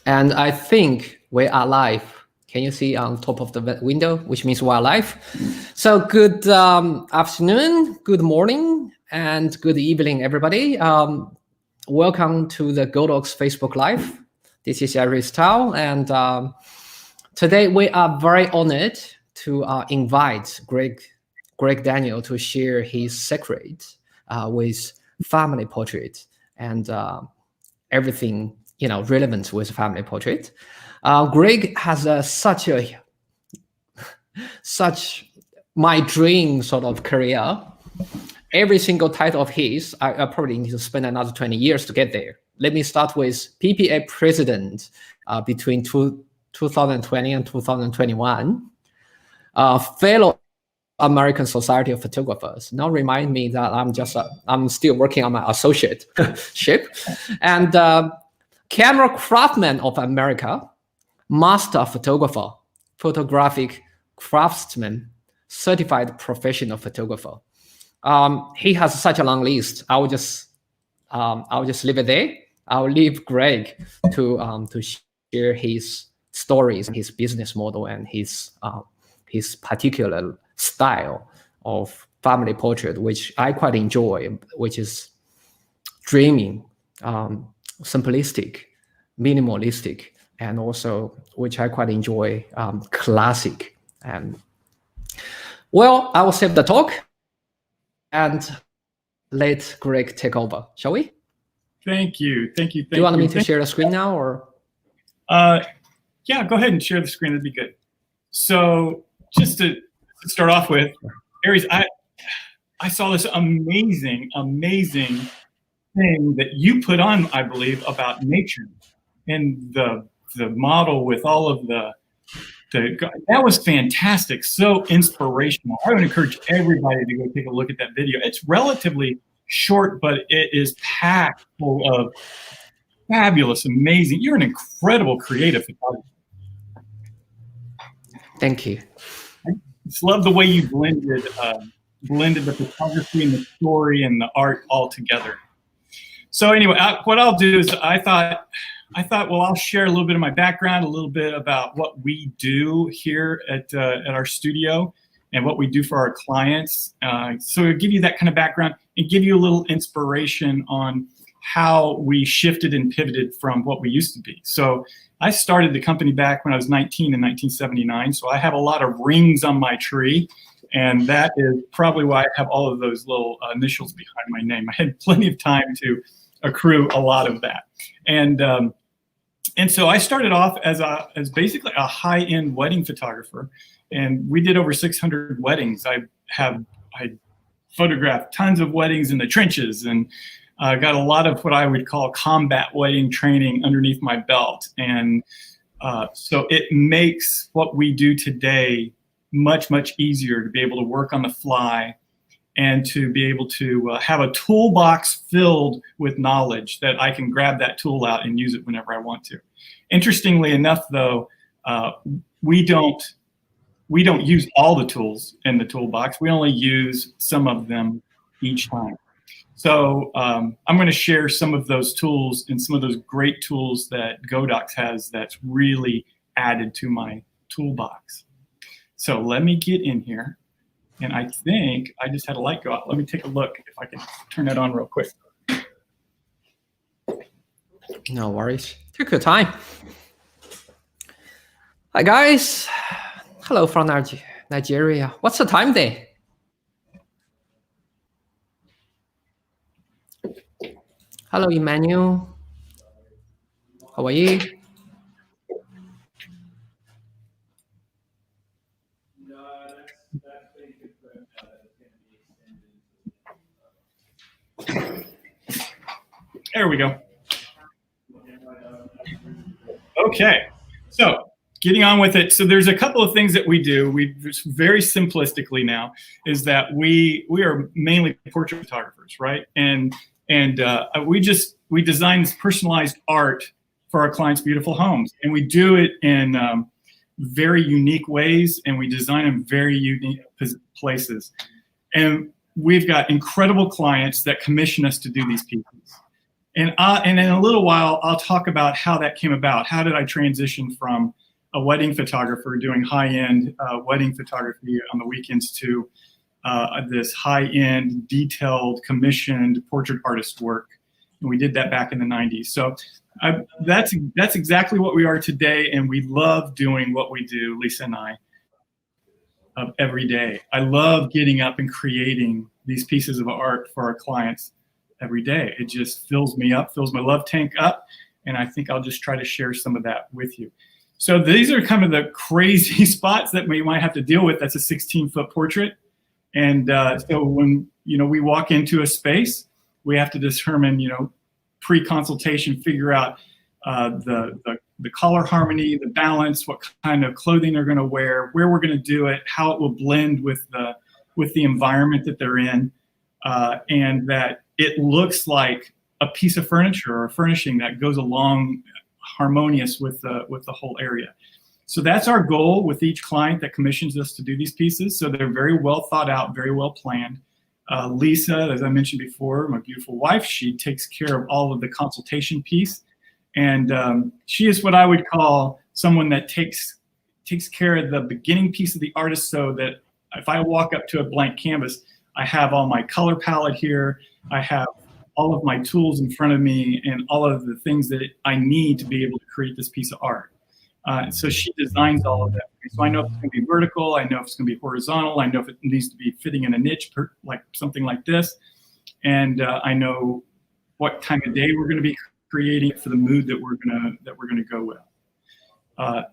And I think we are live. Can you see on top of the window, which means we are live? So good afternoon, good morning, and good evening, everybody. Welcome to the Godox Facebook Live. This is Aris Tao, and today we are very honored to invite Greg Daniel to share his secret with family portrait and everything relevant with family portrait. Greg has such my dream sort of career. Every single title of his, I probably need to spend another 20 years to get there. Let me start with PPA president between 2020 and 2021. Fellow American Society of Photographers. Now remind me that I'm still working on my associateship. And Camera Craftsman of America, Master Photographer, Photographic Craftsman, Certified Professional Photographer. He has such a long list. I'll just leave it there. I'll leave Greg to share his stories, his business model, and his particular style of family portrait, which I quite enjoy, which is dreaming, simplistic, minimalistic, and also which I quite enjoy, classic. And well, I will save the talk and let Greg take over, shall we? Thank you. Do you want me to share the screen now, or? Yeah, go ahead and share the screen. That'd be good. So just to start off with, Aries, I saw this amazing thing that you put on, I believe, about nature, and the model with all of the that was fantastic, so inspirational. I would encourage everybody to go take a look at that video. It's relatively short, but it is packed full of fabulous, amazing. You're an incredible creative photographer. Thank you. I just love the way you blended the photography and the story and the art all together. So anyway, what I'll do is I thought, well, I'll share a little bit of my background, a little bit about what we do here at our studio and what we do for our clients. So it'll give you that kind of background and give you a little inspiration on how we shifted and pivoted from what we used to be. So I started the company back when I was 19 in 1979. So I have a lot of rings on my tree. And that is probably why I have all of those little initials behind my name. I had plenty of time to accrue a lot of that. And so I started off as basically a high-end wedding photographer, and we did over 600 weddings. I photographed tons of weddings in the trenches, and got a lot of what I would call combat wedding training underneath my belt. And so it makes what we do today much easier to be able to work on the fly and to be able to have a toolbox filled with knowledge that I can grab that tool out and use it whenever I want to. Interestingly enough, though, we don't use all the tools in the toolbox. We only use some of them each time. So I'm going to share some of those tools and some of those great tools that Godox has that's really added to my toolbox. So let me get in here. And I think I just had a light go out. Let me take a look if I can turn that on real quick. No worries. Take your time. Hi, guys. Hello from Nigeria. What's the time there? Hello, Emmanuel. How are you? There we go. Okay, so getting on with it. So there's a couple of things that we do. We just very simplistically now is that we are mainly portrait photographers, right? And we design this personalized art for our clients' beautiful homes, and we do it in very unique ways, and we design in very unique places. And we've got incredible clients that commission us to do these pieces. And in a little while, I'll talk about how that came about. How did I transition from a wedding photographer doing high-end wedding photography on the weekends to this high-end, detailed, commissioned portrait artist work. And we did that back in the 90s. So that's exactly what we are today, and we love doing what we do, Lisa and I, every day. I love getting up and creating these pieces of art for our clients every day. It just fills me up, fills my love tank up, and I think I'll just try to share some of that with you. So these are kind of the crazy spots that we might have to deal with. That's a 16-foot portrait. And so when we walk into a space, we have to determine, pre-consultation, figure out the color harmony, the balance, what kind of clothing they're going to wear, where we're going to do it, how it will blend with the environment that they're in, and that it looks like a piece of furniture or furnishing that goes along harmonious with the whole area. So that's our goal with each client that commissions us to do these pieces. So they're very well thought out, very well planned. Lisa, as I mentioned before, my beautiful wife, she takes care of all of the consultation piece. And she is what I would call someone that takes care of the beginning piece of the artist, so that if I walk up to a blank canvas, I have all my color palette here. I have all of my tools in front of me and all of the things that I need to be able to create this piece of art. So she designs all of that. So I know if it's going to be vertical, I know if it's going to be horizontal, I know if it needs to be fitting in a niche, like something like this, and I know what time of day we're going to be creating for the mood that we're going to go with.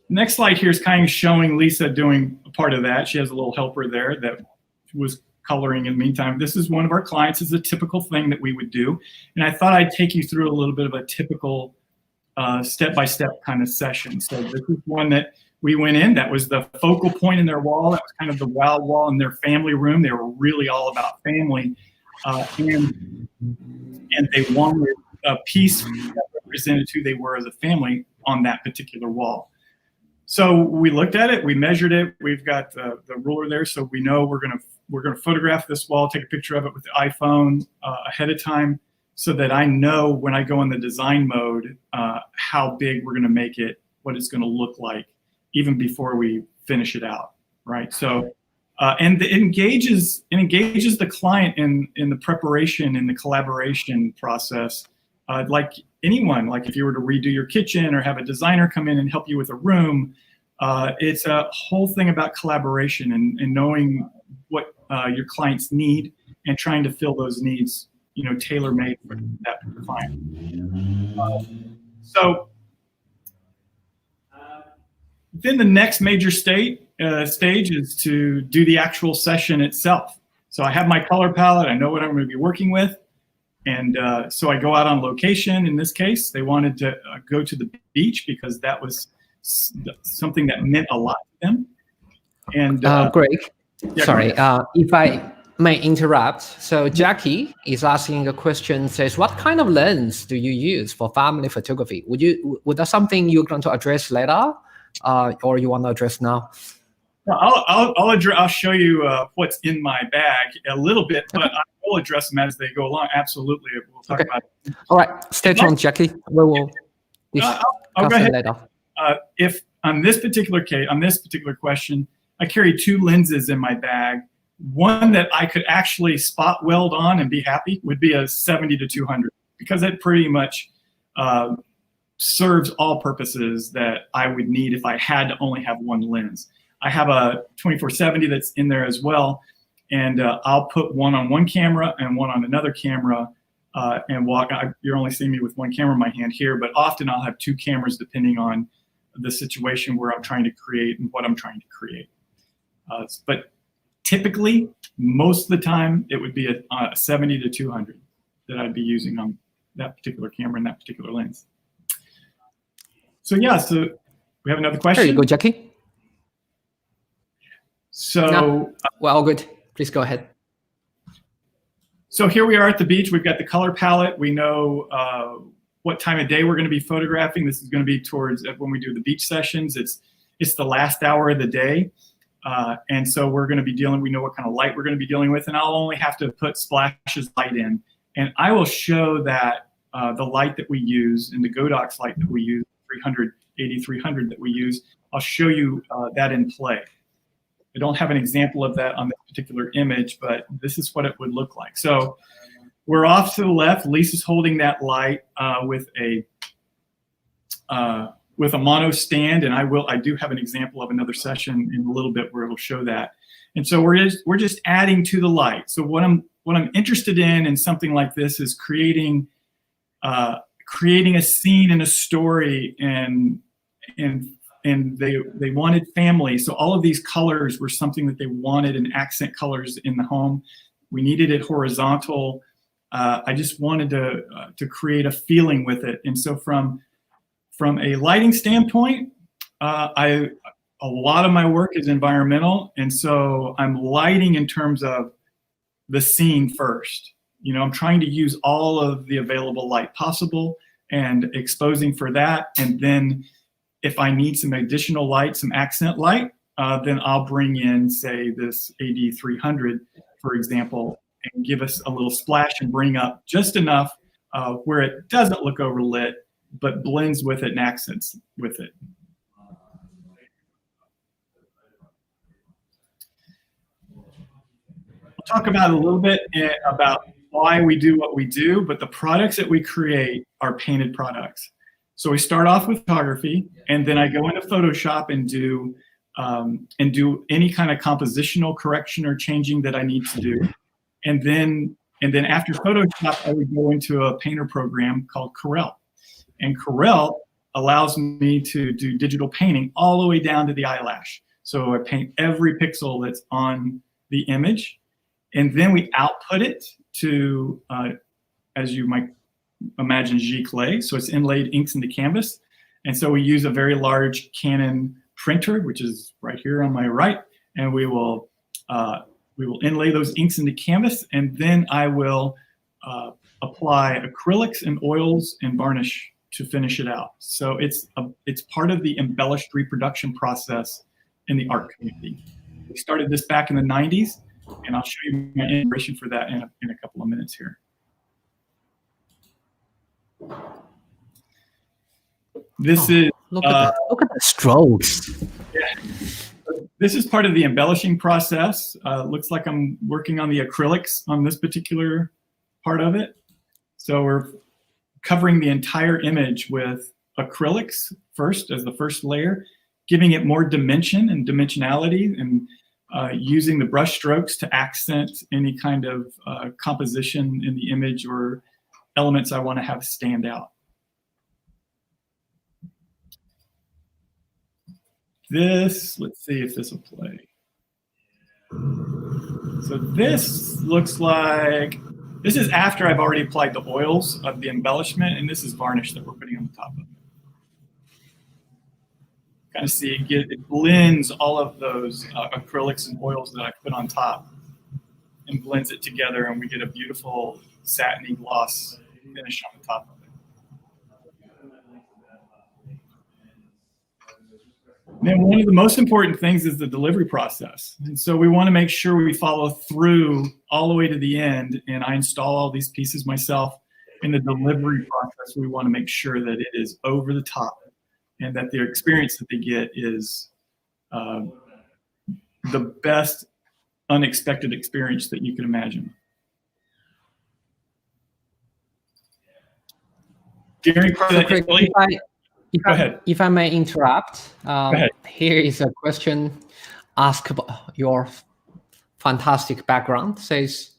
Next slide here is kind of showing Lisa doing a part of that. She has a little helper there that was coloring in the meantime. This is one of our clients. This is a typical thing that we would do, and I thought I'd take you through a little bit of a typical step-by-step kind of session. So this is one that we went in. That was the focal point in their wall. That was kind of the wow wall in their family room. They were really all about family, and they wanted a piece that represented who they were as a family on that particular wall. So we looked at it, we measured it. We've got the ruler there, so we know we're gonna photograph this wall, take a picture of it with the iPhone ahead of time, so that I know when I go in the design mode how big we're going to make it, what it's going to look like, even before we finish it out, right? So, and it engages the client in the preparation and the collaboration process, like anyone. Like if you were to redo your kitchen or have a designer come in and help you with a room, it's a whole thing about collaboration and knowing what your clients need and trying to fill those needs, tailor-made for that client. So then the next major stage is to do the actual session itself. So I have my color palette, I know what I'm going to be working with, and so I go out on location. In this case, they wanted to go to the beach because that was something that meant a lot to them. And Greg, yeah, sorry, if I may interrupt. So Jackie is asking a question, says, what kind of lens do you use for family photography? Would that something you're going to address later, or you want to address now? I'll show you what's in my bag a little bit, but I will address them as they go along. Absolutely, we'll talk about it. All right, stay tuned, Jackie. We will discuss it later. If on this particular case, on this particular question, I carry 2 lenses in my bag. One that I could actually spot weld on and be happy would be a 70-200, because it pretty much serves all purposes that I would need if I had to only have one lens. I have a 24-70 that's in there as well, and I'll put one on one camera and one on another camera and walk. You're only seeing me with one camera in my hand here, but often I'll have 2 cameras depending on the situation where I'm trying to create and what I'm trying to create. But typically, most of the time, it would be a 70-200 that I'd be using on that particular camera and that particular lens. So yeah, so we have another question. There you go, Jackie. So, no. Well, good. Please go ahead. So here we are at the beach. We've got the color palette. We know what time of day we're going to be photographing. This is going to be towards when we do the beach sessions. It's the last hour of the day. And so we're going to be we know what kind of light we're going to be dealing with, and I'll only have to put splashes light in And I will show that the light that we use, and the Godox light that we use, AD300 that we use, I'll show you that in play. I don't have an example of that on this particular image, but this is what it would look like. So we're off to the left. Lisa's holding that light with a mono stand, and I do have an example of another session in a little bit where it'll show that. And so we're just adding to the light. So what I'm interested in something like this is creating a scene and a story, and they wanted family. So all of these colors were something that they wanted, and accent colors in the home. We needed it horizontal. I just wanted to create a feeling with it. And so from a lighting standpoint, a lot of my work is environmental, and so I'm lighting in terms of the scene first. You know, I'm trying to use all of the available light possible and exposing for that, and then if I need some additional light, some accent light, then I'll bring in, say, this AD300, for example, and give us a little splash and bring up just enough where it doesn't look overlit, but blends with it and accents with it. We'll talk about a little bit about why we do what we do, but the products that we create are painted products. So we start off with photography, and then I go into Photoshop and do any kind of compositional correction or changing that I need to do. And then after Photoshop, I would go into a painter program called Corel. And Corel allows me to do digital painting all the way down to the eyelash. So I paint every pixel that's on the image, and then we output it to, as you might imagine, giclée. So it's inlaid inks into canvas. And so we use a very large Canon printer, which is right here on my right, and we will inlay those inks into canvas, and then I will apply acrylics and oils and varnish to finish it out. So it's part of the embellished reproduction process in the art community. We started this back in the 90s, and I'll show you my inspiration for that in a couple of minutes here. This is look at the strokes. Yeah. This is part of the embellishing process. Looks like I'm working on the acrylics on this particular part of it. So we're covering the entire image with acrylics first as the first layer, giving it more dimension and dimensionality, and using the brush strokes to accent any kind of composition in the image or elements I want to have stand out. This, let's see if this will play. So this looks like, this is after I've already applied the oils of the embellishment, and this is varnish that we're putting on the top of it. Kind of see it blends all of those acrylics and oils that I put on top and blends it together, and we get a beautiful satiny gloss finish on the top of it. Then one of the most important things is the delivery process. And so we want to make sure we follow through all the way to the end, and I install all these pieces myself. In the delivery process, we want to make sure that it is over the top and that the experience that they get is the best unexpected experience that you can imagine. During part of that, go ahead. If I may interrupt, here is a question asked about your fantastic background. Says,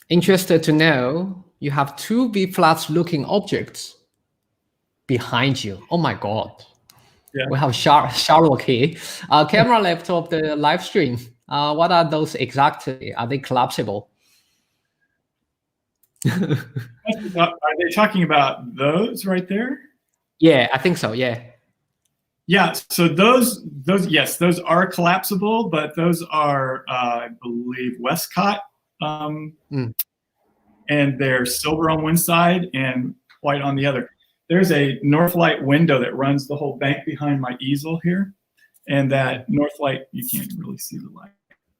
interested to know, you have two B-flats looking objects behind you. Oh my God. Yeah. We have Charlotte here. Camera left of the live stream. What are those exactly? Are they collapsible? Are they talking about those right there? Yeah, I think so. Yeah. Yeah. So those yes, those are collapsible, but those are I believe Westcott, and they're silver on one side and white on the other. There's a Northlight window that runs the whole bank behind my easel here, and that Northlight, you can't really see the light.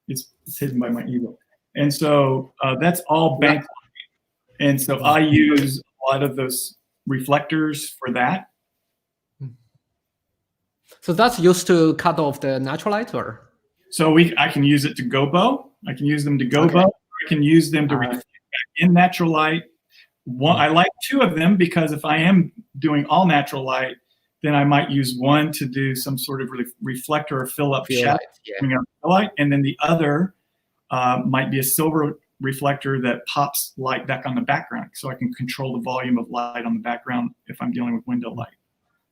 It's hidden by my easel, and so that's all bank. And so I use a lot of those reflectors for that. So that's used to cut off the natural light, or? So I can use it to gobo. I can use them to gobo. Okay. I can use them to reflect in natural light. I like two of them because if I am doing all natural light, then I might use one to do some sort of reflector or fill up shadow, light, and then the other might be a silver reflector that pops light back on the background, so I can control the volume of light on the background if I'm dealing with window light.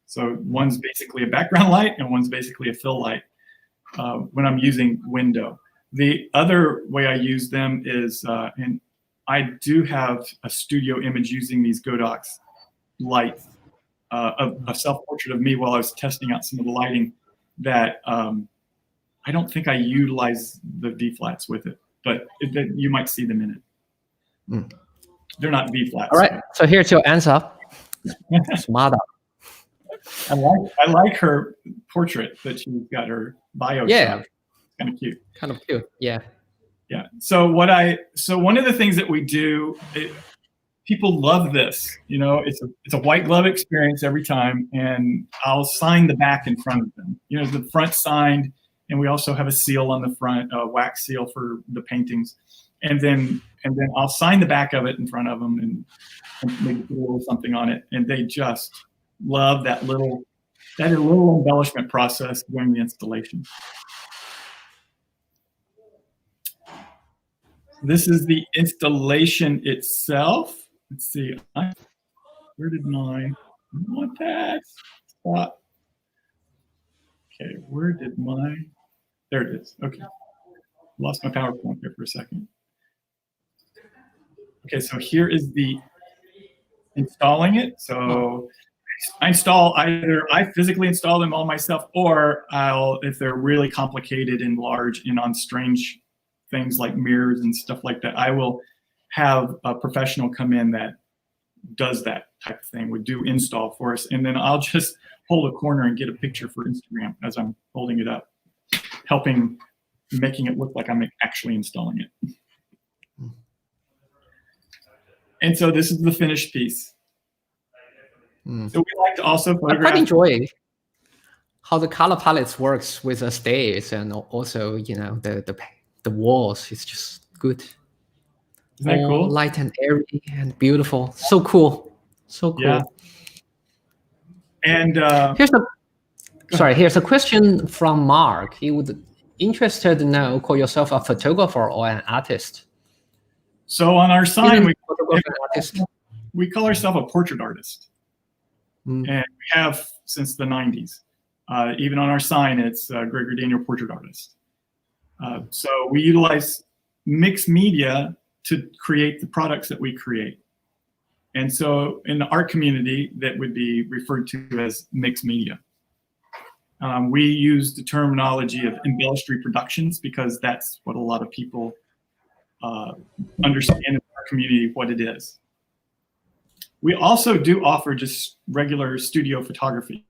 So one's basically a background light and one's basically a fill light when I'm using window. The other way I use them is, and I do have a studio image using these Godox lights, a self-portrait of me while I was testing out some of the lighting that I don't think I utilize the V-flats with it, but you might see them in it. They're not V-flats. All right, so here's your answer. Smarter. I like her portrait that she's got her bio. Yeah, shot. Kind of cute. Kind of cute. Yeah. Yeah. So one of the things that we do, people love this. You know, it's a white glove experience every time, and I'll sign the back in front of them. You know, the front signed, and we also have a seal on the front, a wax seal for the paintings, and then I'll sign the back of it in front of them and maybe put a little something on it, and they just love that little embellishment process during the installation. This is the installation itself. Let's see. Where did I want that? Stop. Okay, where did there it is. Okay. Lost my PowerPoint there for a second. Okay, so here is the installing it. So I physically install them all myself, or if they're really complicated and large and on strange things like mirrors and stuff like that, I will have a professional come in that does that type of thing, would do install for us, and then I'll just hold a corner and get a picture for Instagram as I'm holding it up, making it look like I'm actually installing it. And so this is the finished piece. So we like to also photograph. I quite enjoy how the color palettes works with the stairs, and also, you know, the walls. It's just good. Isn't that cool? Light and airy and beautiful. So cool. So cool. Yeah. And here's a question from Mark. He would interested to know, call yourself a photographer or an artist? So on our sign, we call ourselves a portrait artist. And we have since the 90s. Even on our sign, it's Gregory Daniel Portrait Artist. So we utilize mixed media to create the products that we create. And so in the art community, that would be referred to as mixed media. We use the terminology of embellished reproductions because that's what a lot of people understand in our community what it is. We also do offer just regular studio photography.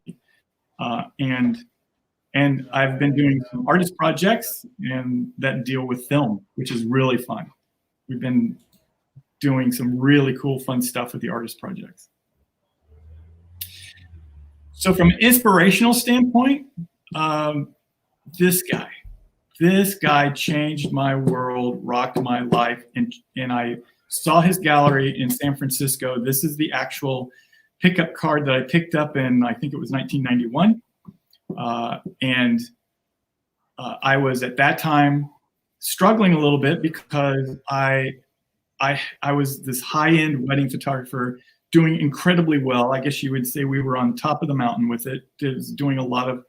And I've been doing some artist projects and that deal with film, which is really fun. We've been doing some really cool, fun stuff with the artist projects. So from an inspirational standpoint, this guy changed my world, rocked my life, and I saw his gallery in San Francisco. This is the actual pickup card that I picked up in, I think it was 1991. I was at that time struggling a little bit because I was this high-end wedding photographer doing incredibly well. I guess you would say we were on top of the mountain with it. It was doing a lot of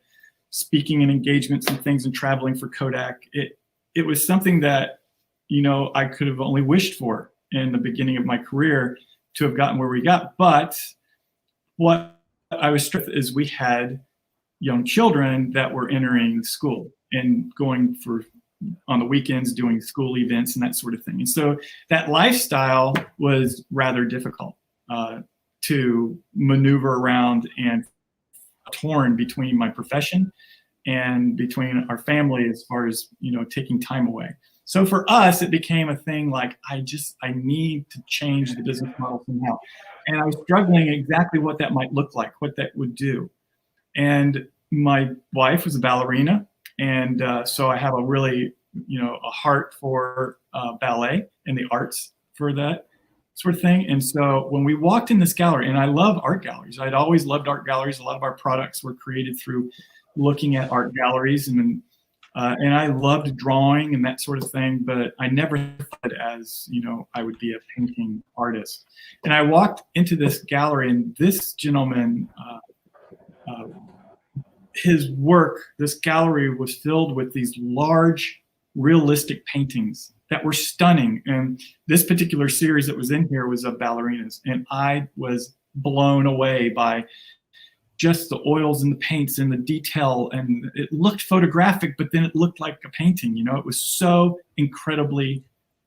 speaking and engagements and things and traveling for Kodak. It was something that, you know, I could have only wished for in the beginning of my career to have gotten where we got. But what I was struck is we had young children that were entering school and going on the weekends doing school events and that sort of thing. And so that lifestyle was rather difficult to maneuver around and torn between my profession and between our family as far as, you know, taking time away. So for us, it became a thing like, I need to change the business model somehow. And I was struggling exactly what that might look like, what that would do. And my wife was a ballerina. And so I have a really, a heart for ballet and the arts for that sort of thing. And so when we walked in this gallery, and I love art galleries. I'd always loved art galleries. A lot of our products were created through looking at art galleries, and I loved drawing and that sort of thing, but I never thought as, I would be a painting artist. And I walked into this gallery, and this gentleman, his work, this gallery was filled with these large, realistic paintings that were stunning. And this particular series that was in here was of ballerinas. And I was blown away by just the oils and the paints and the detail. And it looked photographic, but then it looked like a painting. It was so incredibly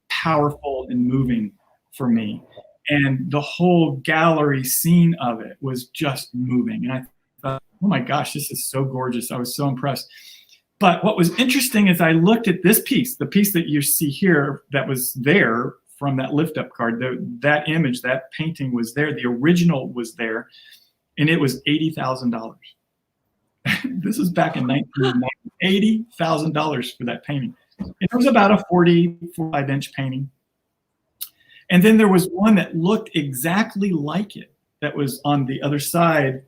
powerful and moving for me. And the whole gallery scene of it was just moving. And I thought, oh my gosh, this is so gorgeous. I was so impressed. But what was interesting is I looked at this piece, the piece that you see here that was there from that lift up card, that image, that painting was there, the original was there, and it was $80,000. This was back in 1990, $80,000 for that painting. It was about a 45-inch painting. And then there was one that looked exactly like it that was on the other side.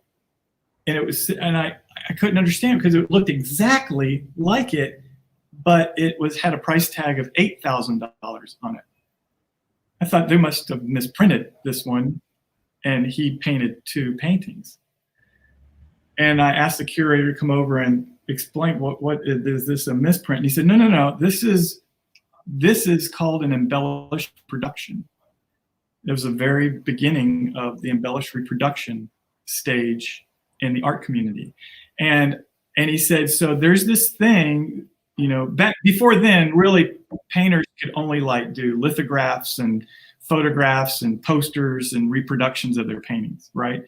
And I couldn't understand because it looked exactly like it, but it had a price tag of $8,000 on it. I thought they must have misprinted this one, and he painted two paintings. And I asked the curator to come over and explain what is this a misprint? And he said, no, this is called an embellished reproduction. It was the very beginning of the embellished reproduction stage in the art community. And he said, so there's this thing, back before then, really painters could only do lithographs and photographs and posters and reproductions of their paintings, right?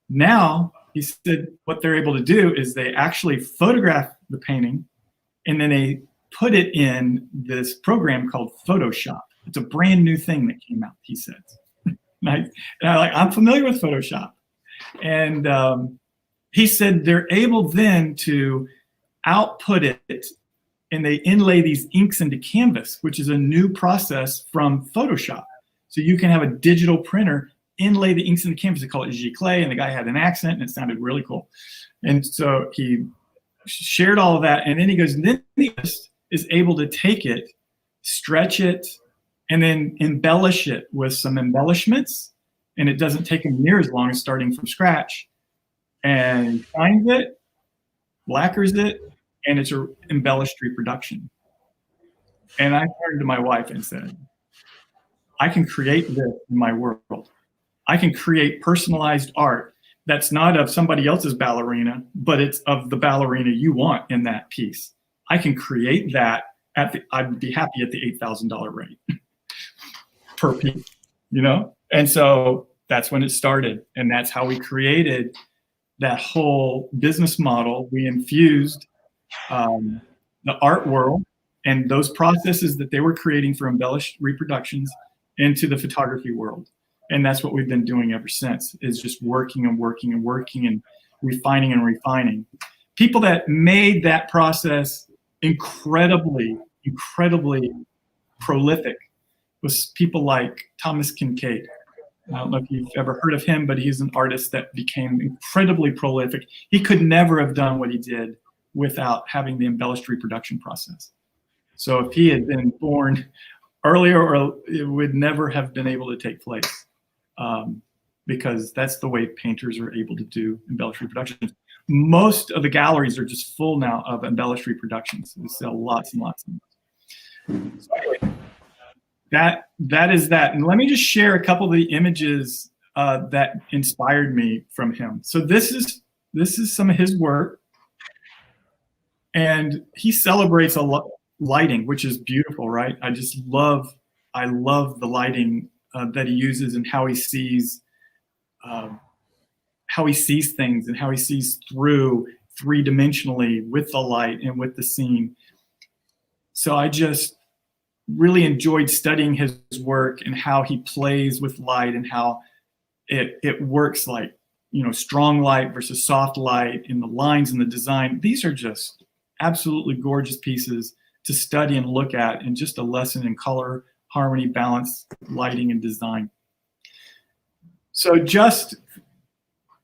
Now, he said what they're able to do is they actually photograph the painting, and then they put it in this program called Photoshop. It's a brand new thing that came out, he said. I'm familiar with Photoshop. And he said they're able then to output it, and they inlay these inks into canvas, which is a new process from Photoshop. So you can have a digital printer inlay the inks into canvas. They call it giclée, and the guy had an accent, and it sounded really cool. And so he shared all of that, and then he goes, and then the artist is able to take it, stretch it, and then embellish it with some embellishments, and it doesn't take him near as long as starting from scratch. And he shines it, lacquers it, and it's an embellished reproduction. And I turned to my wife and said, I can create this in my world. I can create personalized art that's not of somebody else's ballerina, but it's of the ballerina you want in that piece. I can create that I'd be happy at the $8,000 rate per piece, And so that's when it started. And that's how we created that whole business model. We infused the art world and those processes that they were creating for embellished reproductions into the photography world. And that's what we've been doing ever since, is just working and working and working and refining and refining. People that made that process incredibly prolific was people like Thomas Kincaid. I don't know if you've ever heard of him, but he's an artist that became incredibly prolific. He could never have done what he did without having the embellished reproduction process. So if he had been born earlier, it would never have been able to take place, because that's the way painters are able to do embellished reproductions. Most of the galleries are just full now of embellished reproductions. We sell lots and lots and lots. So anyway, that is that. And let me just share a couple of the images that inspired me from him. So this is some of his work, and he celebrates a lot lighting, which is beautiful, right? I love the lighting that he uses and how he sees things and how he sees through three-dimensionally with the light and with the scene. So I just really enjoyed studying his work and how he plays with light and how it works, like, you know, strong light versus soft light in the lines and the design. These are just absolutely gorgeous pieces to study and look at, and just a lesson in color, harmony, balance, lighting, and design. So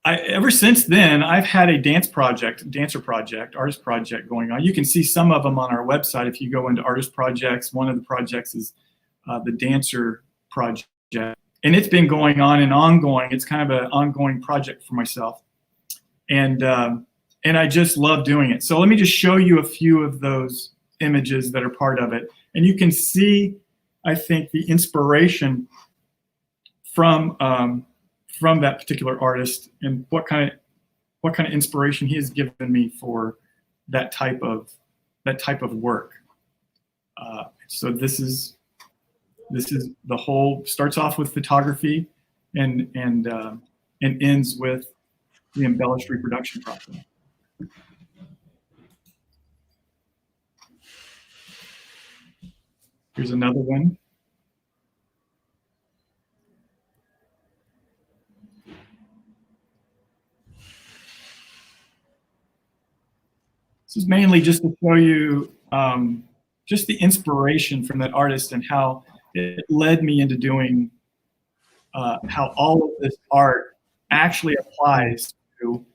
ever since then, I've had a dancer project, artist project going on. You can see some of them on our website if you go into artist projects. One of the projects is the dancer project, and it's been going on and ongoing. It's kind of an ongoing project for myself, and I just love doing it. So let me just show you a few of those images that are part of it, and you can see, I think, the inspiration from that particular artist and what kind of inspiration he has given me for that type of work. So this is the whole, starts off with photography and ends with the embellished reproduction process. Here's another one. This is mainly just to show you just the inspiration from that artist and how it led me into doing how all of this art actually applies to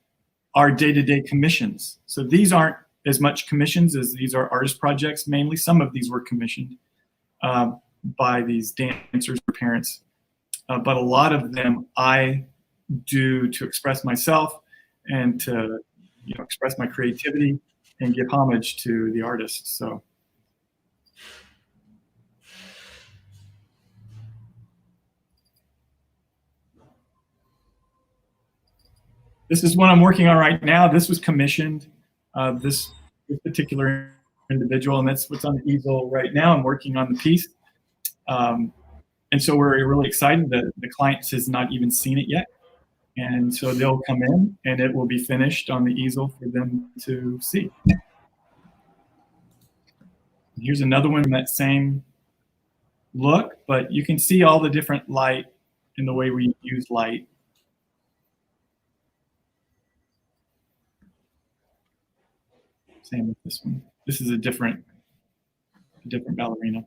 our day-to-day commissions. So these aren't as much commissions as these are artist projects mainly. Some of these were commissioned by these dancers or parents, but a lot of them I do to express myself and to, you know, express my creativity and give homage to the artist. So this is what I'm working on right now. This was commissioned, this particular individual, and that's what's on the easel right now. I'm working on the piece. And so we're really excited that the client has not even seen it yet. And so they'll come in and it will be finished on the easel for them to see. Here's another one in that same look, but you can see all the different light and the way we use light. Same with this one. This is a different ballerina.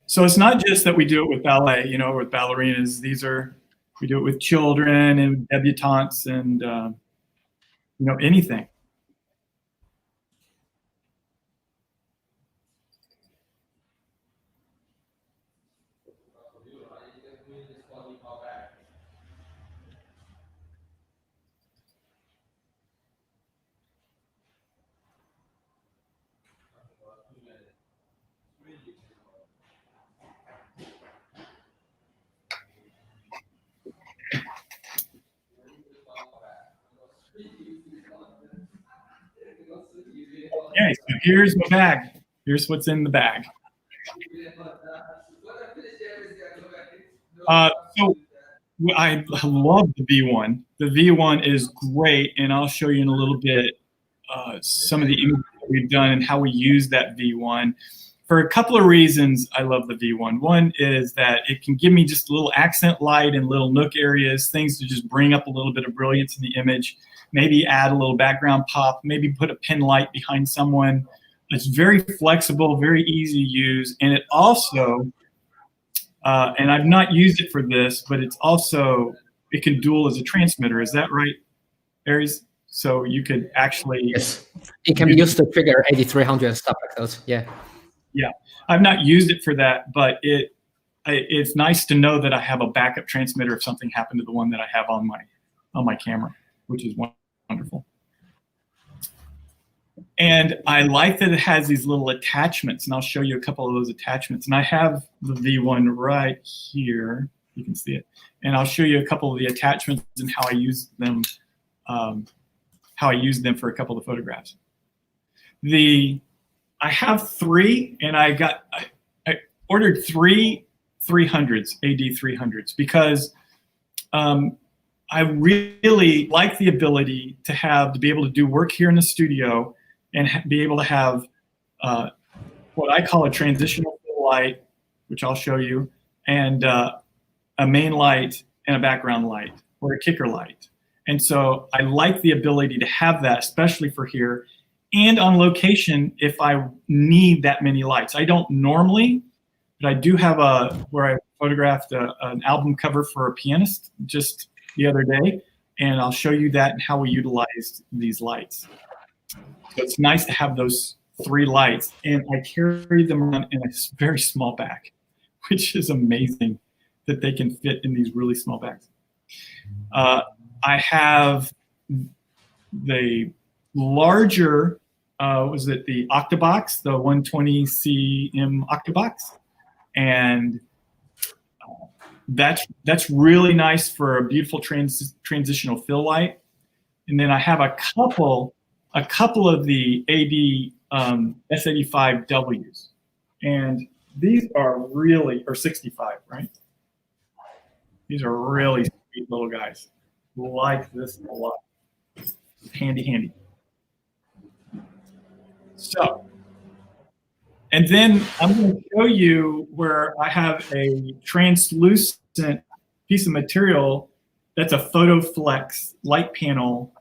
So it's not just that we do it with ballet, you know, with ballerinas. We do it with children and debutantes and, you know, anything. Okay, so here's my bag. Here's what's in the bag. So I love the V1. The V1 is great, and I'll show you in a little bit some of the images that we've done and how we use that V1. For a couple of reasons, I love the V1. One is that it can give me just a little accent light in little nook areas, things to just bring up a little bit of brilliance in the image, maybe add a little background pop, maybe put a pin light behind someone. It's very flexible, very easy to use, and it also, and I've not used it for this, but it's also, it can dual as a transmitter. Is that right, Aries? So you could actually... Yes, it can be used to trigger AD300 and stuff like those, yeah. Yeah, I've not used it for that, but it's nice to know that I have a backup transmitter if something happened to the one that I have on my camera, which is wonderful. And I like that it has these little attachments, and I'll show you a couple of those attachments. And I have the V1 right here. You can see it. And I'll show you a couple of the attachments and how I use them, for a couple of the photographs. I have three, and I ordered three 300s, AD300s, because I really like the ability to be able to do work here in the studio and be able to have what I call a transitional fill light, which I'll show you, and a main light and a background light, or a kicker light. And so I like the ability to have that, especially for here, and on location if I need that many lights. I don't normally, but I do have where I photographed an album cover for a pianist just the other day, and I'll show you that and how we utilized these lights. So it's nice to have those 3 lights, and I carry them around in a very small bag, which is amazing that they can fit in these really small bags. I have the larger, was it the Octabox, the 120 cm Octabox, and that's really nice for a beautiful transitional fill light. And then I have a couple of the AD S85Ws, and these are really, or 65, right? These are really sweet little guys. Like this a lot. Handy. So, and then I'm going to show you where I have a translucent piece of material that's a PhotoFlex light panel,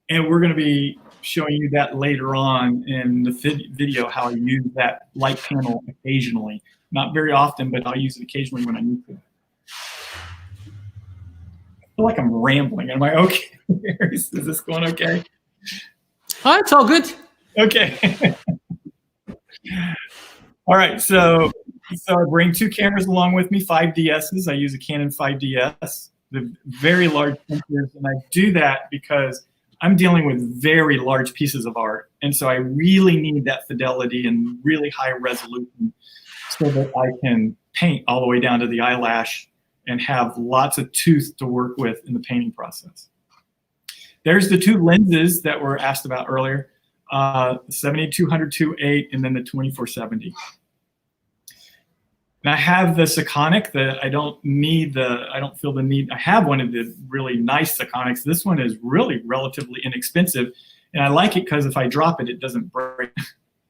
and we're going to be showing you that later on in the video, how I use that light panel occasionally. Not very often, but I'll use it occasionally when I need to. I feel like I'm rambling. Am I okay? Is this going okay? Oh, it's all good. Okay. All right. So I bring 2 cameras along with me, 5DSs. I use a Canon 5DS, the very large sensors, and I do that because I'm dealing with very large pieces of art, and so I really need that fidelity and really high resolution so that I can paint all the way down to the eyelash and have lots of tooth to work with in the painting process. There's the 2 lenses that were asked about earlier, the 7200-2.8 and then the 2470. And I have the Sekonic that I don't feel the need. I have one of the really nice Sekonics. This one is really relatively inexpensive, and I like it because if I drop it, it doesn't break.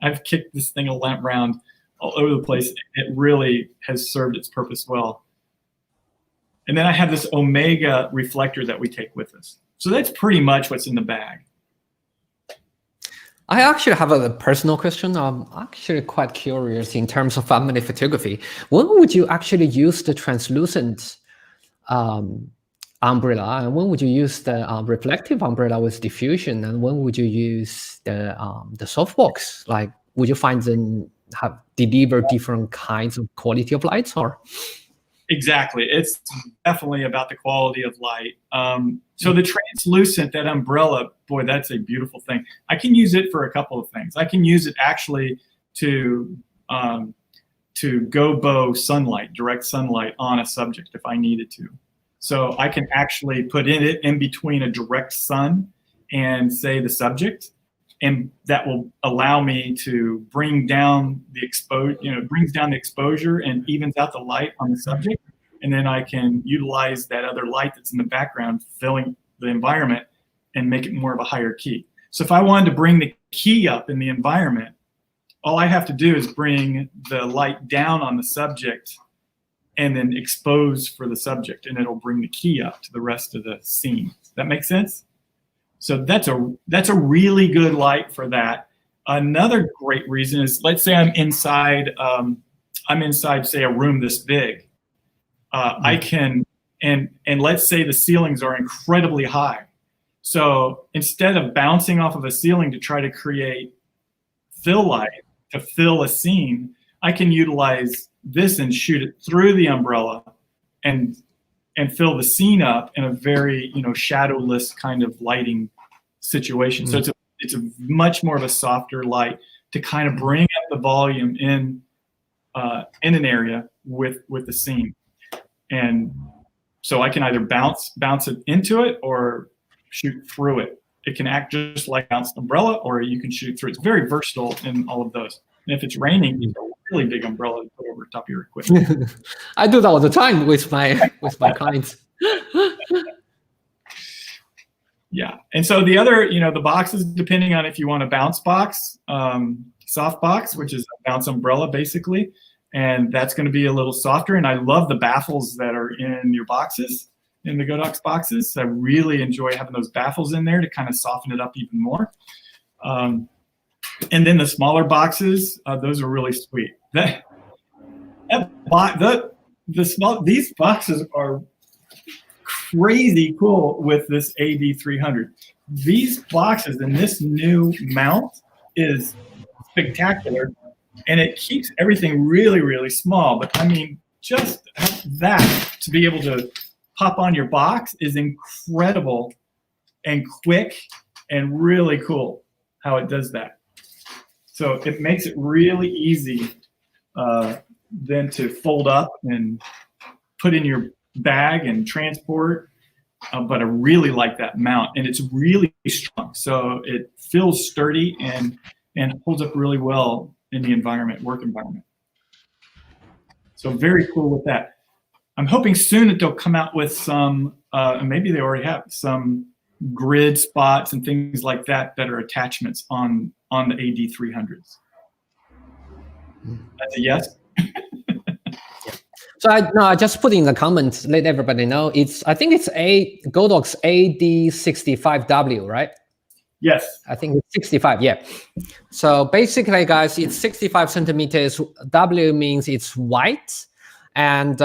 I've kicked this thing around all over the place. It really has served its purpose well. And then I have this Omega reflector that we take with us. So that's pretty much what's in the bag. I actually have a personal question. I'm actually quite curious in terms of family photography. When would you actually use the translucent umbrella, and when would you use the reflective umbrella with diffusion, and when would you use the softbox? Like, would you find them have deliver different kinds of quality of lights, or? Exactly. It's definitely about the quality of light. So the translucent, that umbrella, boy, that's a beautiful thing. I can use it for a couple of things. I can use it actually to gobo sunlight, direct sunlight on a subject if I needed to. So I can actually put it in between a direct sun and say the subject, and that will allow me to bring down the exposure and evens out the light on the subject. And then I can utilize that other light that's in the background, filling the environment, and make it more of a higher key. So if I wanted to bring the key up in the environment, all I have to do is bring the light down on the subject and then expose for the subject, and it'll bring the key up to the rest of the scene. Does that make sense? So that's a really good light for that. Another great reason is, let's say I'm inside, say, a room this big. I can, and let's say the ceilings are incredibly high. So instead of bouncing off of a ceiling to try to create fill light to fill a scene, I can utilize this and shoot it through the umbrella and fill the scene up in a very, shadowless kind of lighting situation. So it's a much more of a softer light to kind of bring up the volume in an area with the scene. And so I can either bounce it into it or shoot through it. It can act just like an umbrella, or you can shoot through. It's very versatile in all of those. And if it's raining, you have a really big umbrella to put over top of your equipment. I do that all the time with my clients. Yeah. And so the other, the boxes, depending on if you want a bounce box, softbox, which is a bounce umbrella basically, and that's going to be a little softer. And I love the baffles that are in your boxes, in the Godox boxes. I really enjoy having those baffles in there to kind of soften it up even more. And then the smaller boxes, those are really sweet. These boxes are crazy cool with this AD300. These boxes and this new mount is spectacular, and it keeps everything really, really small. But I mean, just that to be able to pop on your box is incredible and quick and really cool how it does that. So it makes it really easy then to fold up and put in your bag and transport. But I really like that mount, and it's really strong. So it feels sturdy and holds up really well in the environment, work environment. So very cool with that. I'm hoping soon that they'll come out with some, and maybe they already have, some grid spots and things like that that are attachments on the AD300s. That's a yes? So I just put in the comments, let everybody know. I think it's a Godox AD65W, right? Yes. I think it's 65, yeah. So basically, guys, it's 65 centimeters. W means it's white. And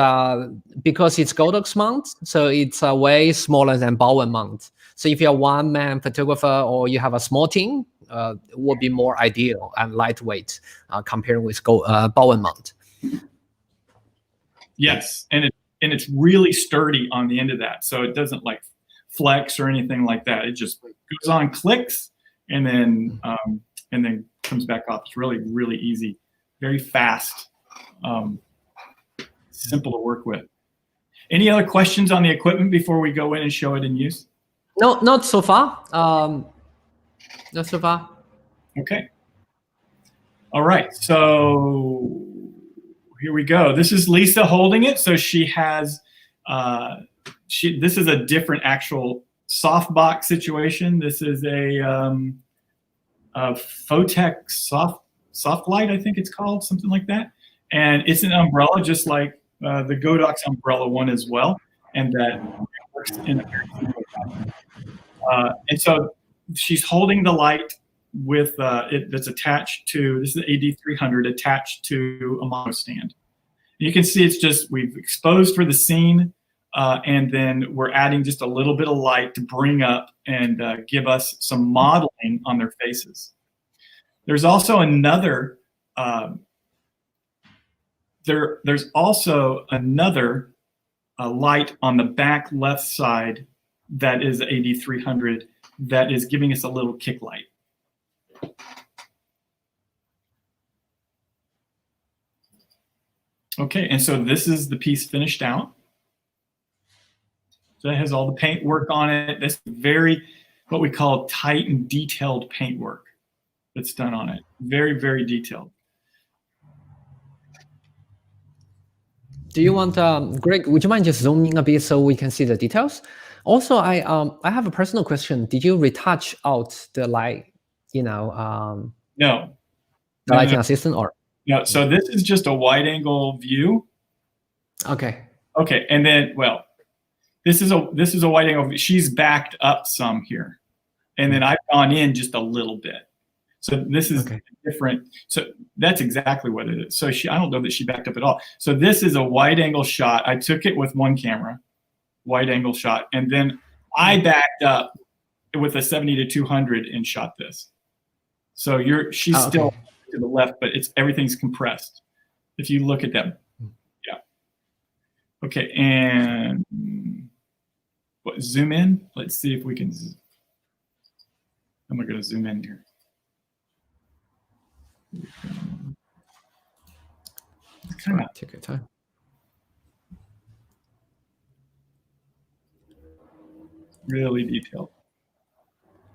because it's Godox mount, so it's way smaller than Bowen mount. So if you're a one-man photographer or you have a small team, it would be more ideal and lightweight compared with Bowen mount. Yes, and it's really sturdy on the end of that, so it doesn't like flex or anything like that. It just goes on, clicks, and then comes back off. It's really, really easy, very fast, simple to work with. Any other questions on the equipment before we go in and show it in use? No, not so far. Not so far. Okay. All right. So here we go. This is Lisa holding it. So she has, this is a different actual softbox situation. This is a Photech soft light, I think it's called, something like that. And it's an umbrella, just like the Godox umbrella one as well. And that works in a very similar fashion. And so she's holding the light with that's attached to, this is the AD300 attached to a mono stand. You can see it's just, we've exposed for the scene, and then we're adding just a little bit of light to bring up and give us some modeling on their faces. There's also another, there's also another light on the back left side that is AD300 that is giving us a little kick light. Okay, and so this is the piece finished out. So it has all the paint work on it. This very, what we call tight and detailed paint work that's done on it. Very, very detailed. Do you want, Greg, would you mind just zooming a bit so we can see the details? Also, I have a personal question. Did you retouch out the light, No. The lighting assistant, or? No, so this is just a wide angle view. Okay. Okay, and then, well, this is a wide angle view. She's backed up some here. And then I've gone in just a little bit. So this is different. So that's exactly what it is. So I don't know that she backed up at all. So this is a wide angle shot. I took it with one camera, wide angle shot, and then I backed up with a 70-200 and shot this. So she's still to the left, but everything's compressed. If you look at that, yeah. Okay, and zoom in. Let's see if we can. I'm going to zoom in here. Take your time. Really detailed.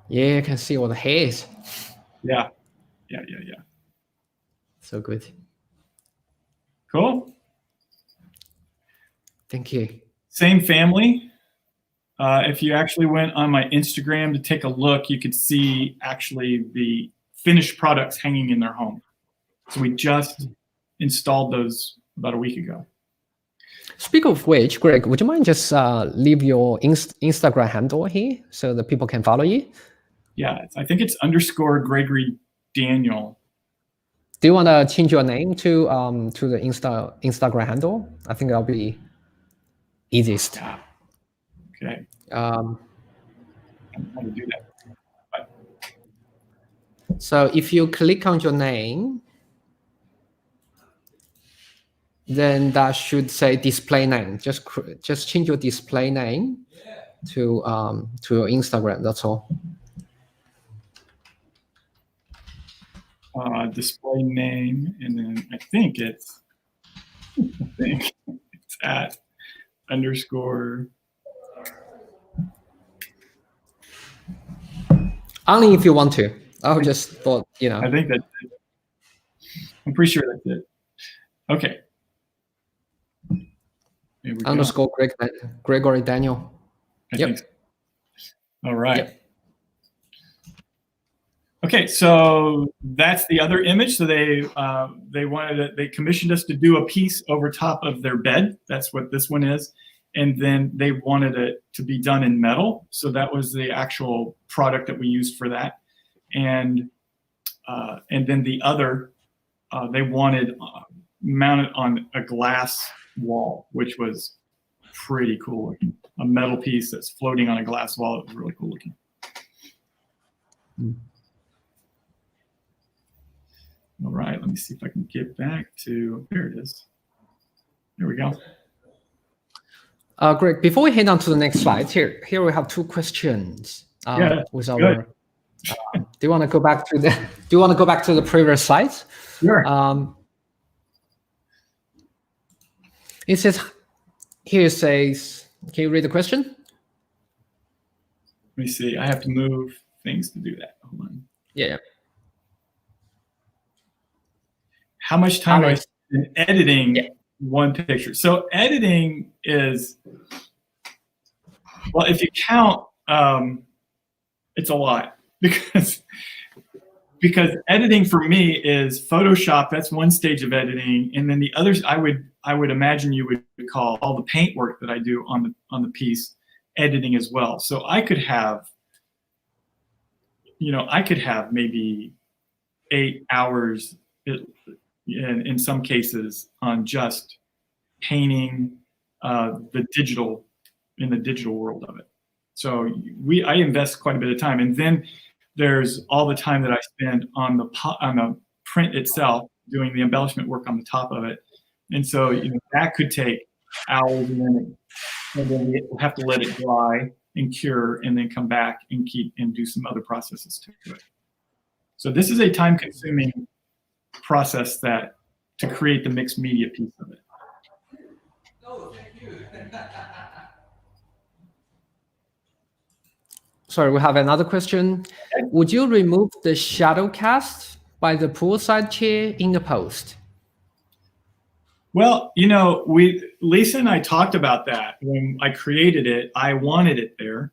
Yeah, you can see all the hairs. Yeah. So good. Cool. Thank you. Same family. If you actually went on my Instagram to take a look, you could see actually the finished products hanging in their home. So we just installed those about a week ago. Speak of which, Greg, would you mind just leave your Instagram handle here so that people can follow you? Yeah, I think it's _ Gregory Daniel. Do you want to change your name to the Instagram handle? I think that'll be easiest. Yeah. Okay. I don't know how to do that. So if you click on your name, then that should say display name. Just change your display name to your Instagram. That's all. Display name, and then I think it's at _ Only if you want to. I just thought, I think that's it. I'm pretty sure that's it. Okay. _ Gregory Daniel. I think so. All right. Yep. Okay, so that's the other image. So they commissioned us to do a piece over top of their bed. That's what this one is. And then they wanted it to be done in metal. So that was the actual product that we used for that. And then the other, they wanted mounted on a glass wall, which was pretty cool looking. A metal piece that's floating on a glass wall. It was really cool looking. All right, let me see if I can get back to, there it is. There we go. Greg, before we head on to the next slide, here we have two questions. With our, do you want to go back to the previous slides? Sure. It says, here it says, can you read the question? Let me see. I have to move things to do that. Hold on. Yeah. How much time I spend in editing one picture? So editing is, well, if you count, it's a lot because editing for me is Photoshop. That's one stage of editing, and then the others I would imagine you would call all the paint work that I do on the piece editing as well. So I could have, maybe 8 hours in some cases on just painting the digital world of it. So I invest quite a bit of time, and then there's all the time that I spend on the print itself, doing the embellishment work on the top of it, and so that could take hours, and then we have to let it dry and cure, and then come back and do some other processes to it. So this is a time-consuming process to create the mixed media piece of it. Oh, thank you. Sorry, we have another question. Okay. Would you remove the shadow cast by the poolside chair in the post? Well, Lisa and I talked about that when I created it. I wanted it there,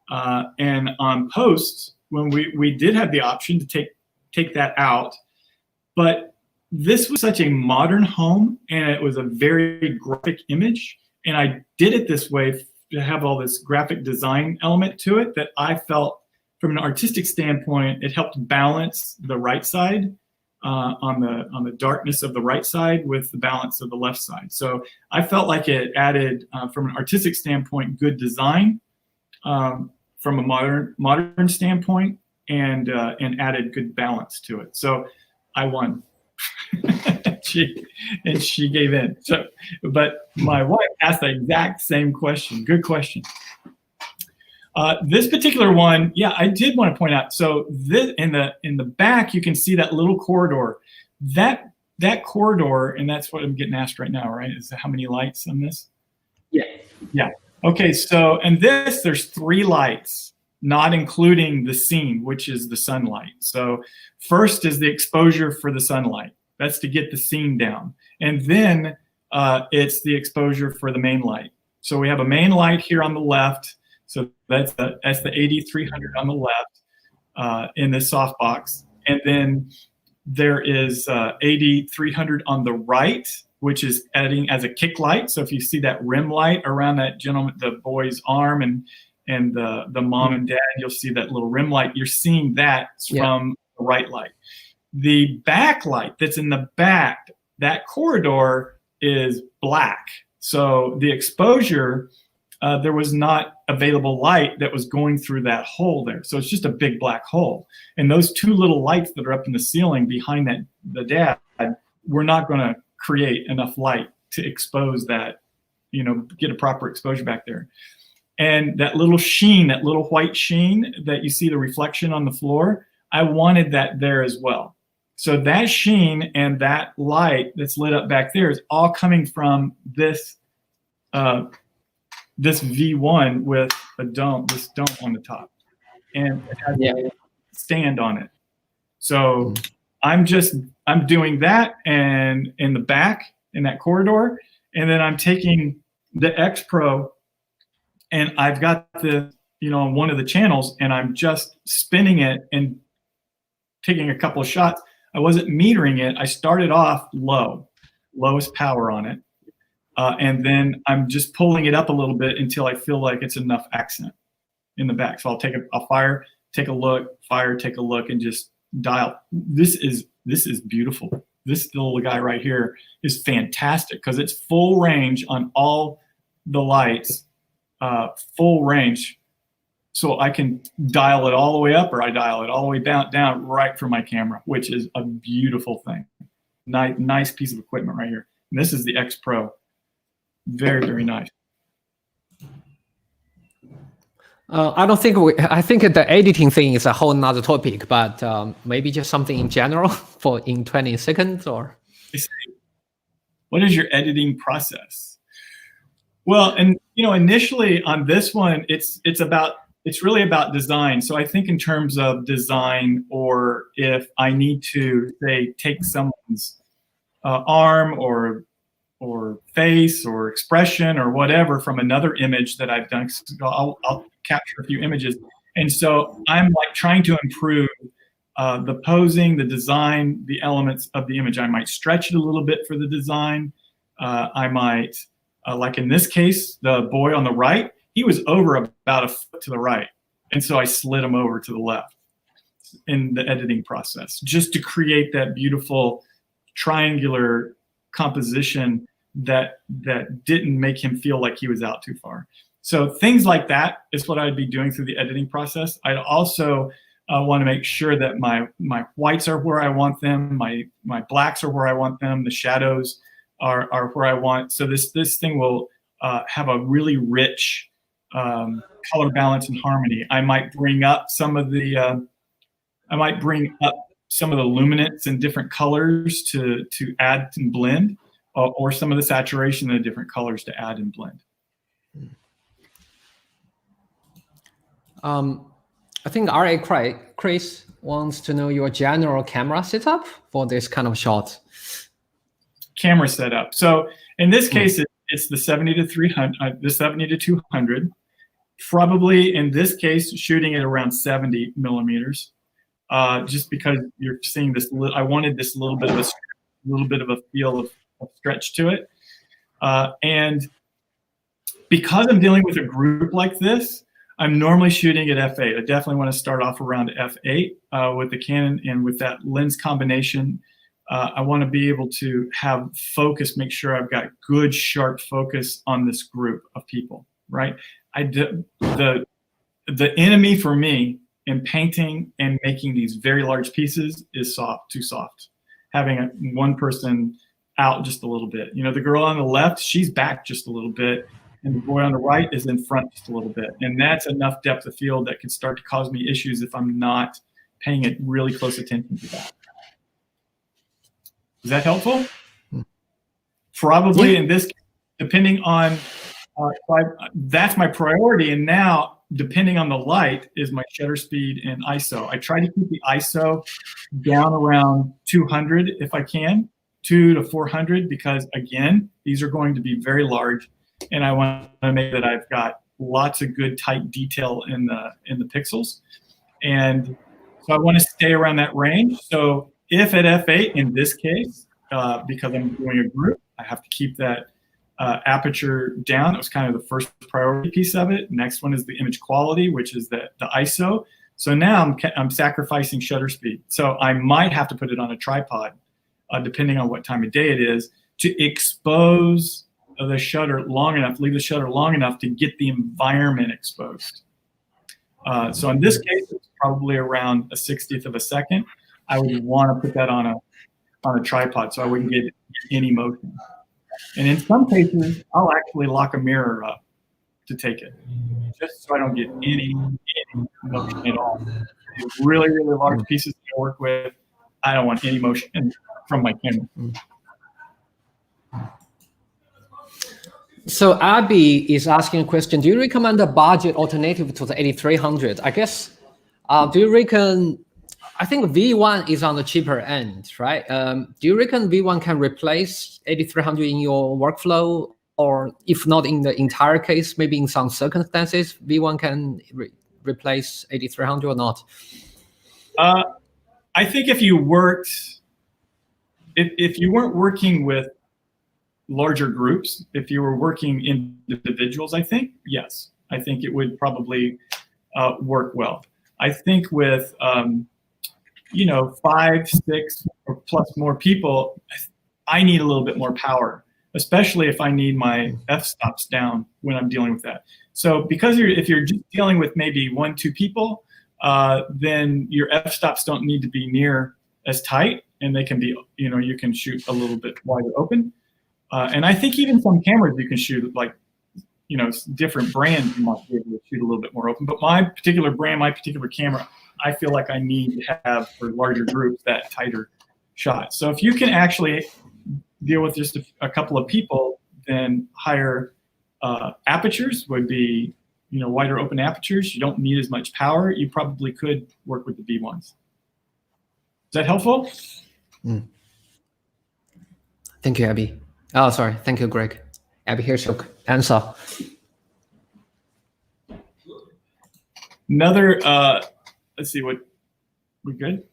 and on post, when we did have the option to take that out, but this was such a modern home, and it was a very graphic image, and I did it this way to have all this graphic design element to it that I felt, from an artistic standpoint, it helped balance the right side on the darkness of the right side with the balance of the left side. So I felt like it added, from an artistic standpoint, good design, from a modern standpoint, and added good balance to it. So I won. she gave in. So, but my wife asked the exact same question. Good question. This particular one, I did want to point out. So this, in the back, you can see that little corridor. That corridor, and that's what I'm getting asked right now, right? Is how many lights on this? Yeah. Okay. So, and there's 3 lights, not including the scene, which is the sunlight. So first is the exposure for the sunlight. That's to get the scene down. And then it's the exposure for the main light. So we have a main light here on the left. So that's the AD300 on the left in this softbox. And then there is AD300 on the right, which is editing as a kick light. So if you see that rim light around that gentleman, the boy's arm, and the mom and dad, you'll see that little rim light. You're seeing that from the right light. The back light that's in the back, that corridor is black. So the exposure, there was not available light that was going through that hole there. So it's just a big black hole. And those two little lights that are up in the ceiling behind that, the dad, we're not going to create enough light to expose that, get a proper exposure back there. And that little sheen, that little white sheen that you see the reflection on the floor, I wanted that there as well. So that sheen and that light that's lit up back there is all coming from this this V1 with this dome on the top, and it has a stand on it. So I'm doing that, and in the back in that corridor, and then I'm taking the X Pro, and I've got the on one of the channels, and I'm just spinning it and taking a couple of shots. I wasn't metering it. I started off lowest power on it. And then I'm just pulling it up a little bit until I feel like it's enough accent in the back. So I'll fire, take a look, fire, take a look, and just dial. This is beautiful. This little guy right here is fantastic because it's full range on all the lights, full range. So I can dial it all the way up, or I dial it all the way down right from my camera, which is a beautiful thing. Nice piece of equipment right here. And this is the X Pro. Very, very nice. I think the editing thing is a whole nother topic, but maybe just something in general in 20 seconds or. What is your editing process? Well, and initially on this one, it's really about design. So I think in terms of design, or if I need to say take someone's arm or face or expression or whatever from another image that I've done, I'll capture a few images. And so I'm like trying to improve the posing, the design, the elements of the image. I might stretch it a little bit for the design. I might, like in this case, the boy on the right, he was over about a foot to the right. And so I slid him over to the left in the editing process, just to create that beautiful triangular composition that didn't make him feel like he was out too far. So things like that is what I'd be doing through the editing process. I'd also want to make sure that my whites are where I want them, my blacks are where I want them, the shadows are where I want. So this thing will have a really rich color balance and harmony. I might bring up some of the luminance and different colors to add and blend, or some of the saturation and the different colors to add and blend. I think R.A. Chris wants to know your general camera setup for this kind of shot. Camera setup. So in this case, it's the 70 to 300, the 70 to 200. Probably in this case, shooting at around 70 millimeters. Just because you're seeing this, I wanted this little bit of a feel of stretch to it, and because I'm dealing with a group like this, I'm normally shooting at f8. I definitely want to start off around f8 with the Canon, and with that lens combination, I want to be able to have focus, make sure I've got good sharp focus on this group of people. Right, the enemy for me in painting and making these very large pieces is too soft. Having one person out just a little bit. The girl on the left, she's back just a little bit, and the boy on the right is in front just a little bit. And that's enough depth of field that can start to cause me issues if I'm not paying it really close attention to that. Is that helpful? Probably in this case, depending on, that's my priority. And now, depending on the light, is my shutter speed and ISO. I try to keep the ISO down around 200 if I can, 200 to 400, because again, these are going to be very large, and I want to make that I've got lots of good tight detail in the pixels. And So I want to stay around that range. So if at f8, in this case, because I'm doing a group, I have to keep that aperture down. That was kind of the first priority piece of it. Next one is the image quality, which is the ISO. So now I'm sacrificing shutter speed. So I might have to put it on a tripod, depending on what time of day it is, to expose the shutter long enough, leave the shutter long enough to get the environment exposed. So in this case, it's probably around a 60th of a second. I would want to put that on a tripod so I wouldn't get any motion. And in some cases, I'll actually lock a mirror up to take it, just so I don't get any motion at all. Really, really large pieces to work with, I don't want any motion from my camera. So Abby is asking a question. Do you recommend a budget alternative to the 8300? I guess, do you reckon, I think V1 is on the cheaper end, right? Do you reckon V1 can replace 8300 in your workflow? Or if not in the entire case, maybe in some circumstances, V1 can replace 8300 or not? I think if you weren't working with larger groups, if you were working individuals, I think, yes. I think it would probably work well. I think with, 5, 6, or plus more people, I need a little bit more power, especially if I need my f-stops down when I'm dealing with that. So because if you're just dealing with maybe 1, 2 people, then your f-stops don't need to be near as tight, and they can be, you can shoot a little bit wider open. And I think even some cameras you can shoot, like, different brands you might be able to shoot a little bit more open. But my particular brand, my particular camera, I feel like I need to have for larger groups that tighter shot. So if you can actually deal with just a couple of people, then higher apertures would be, wider open apertures. You don't need as much power. You probably could work with the V1s. Is that helpful? Thank you, Abby. Oh, sorry. Thank you, Greg. Abby, here's your answer. Another, let's see, we good?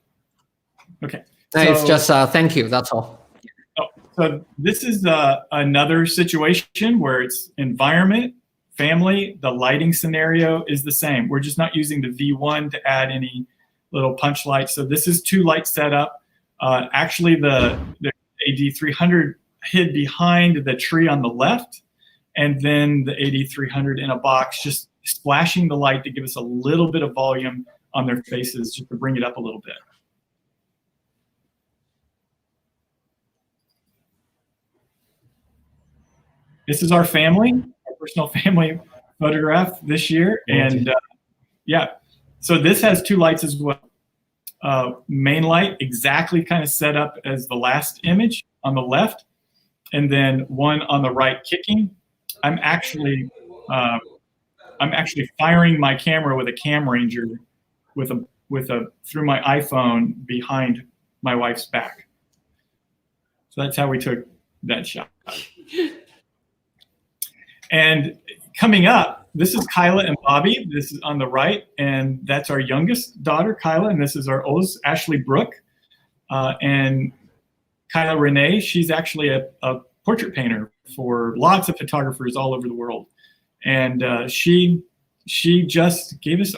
Okay. No, it's just thank you, that's all. Oh, so this is another situation where it's environment, family, the lighting scenario is the same. We're just not using the V1 to add any little punch lights. So this is 2 light setup. Actually, the AD300 hid behind the tree on the left, and then the AD300 in a box, just splashing the light to give us a little bit of volume on their faces, just to bring it up a little bit. This is our family, our personal family photograph this year. And yeah, so this has 2 lights as well. Main light exactly kind of set up as the last image on the left, and then one on the right kicking. I'm actually firing my camera with a Cam Ranger through my iPhone behind my wife's back. So that's how we took that shot. And coming up, this is Kyla and Bobby. This is on the right, and that's our youngest daughter, Kyla, and this is our oldest, Ashley Brooke. And Kyla Renee, she's actually a portrait painter for lots of photographers all over the world. And she just gave us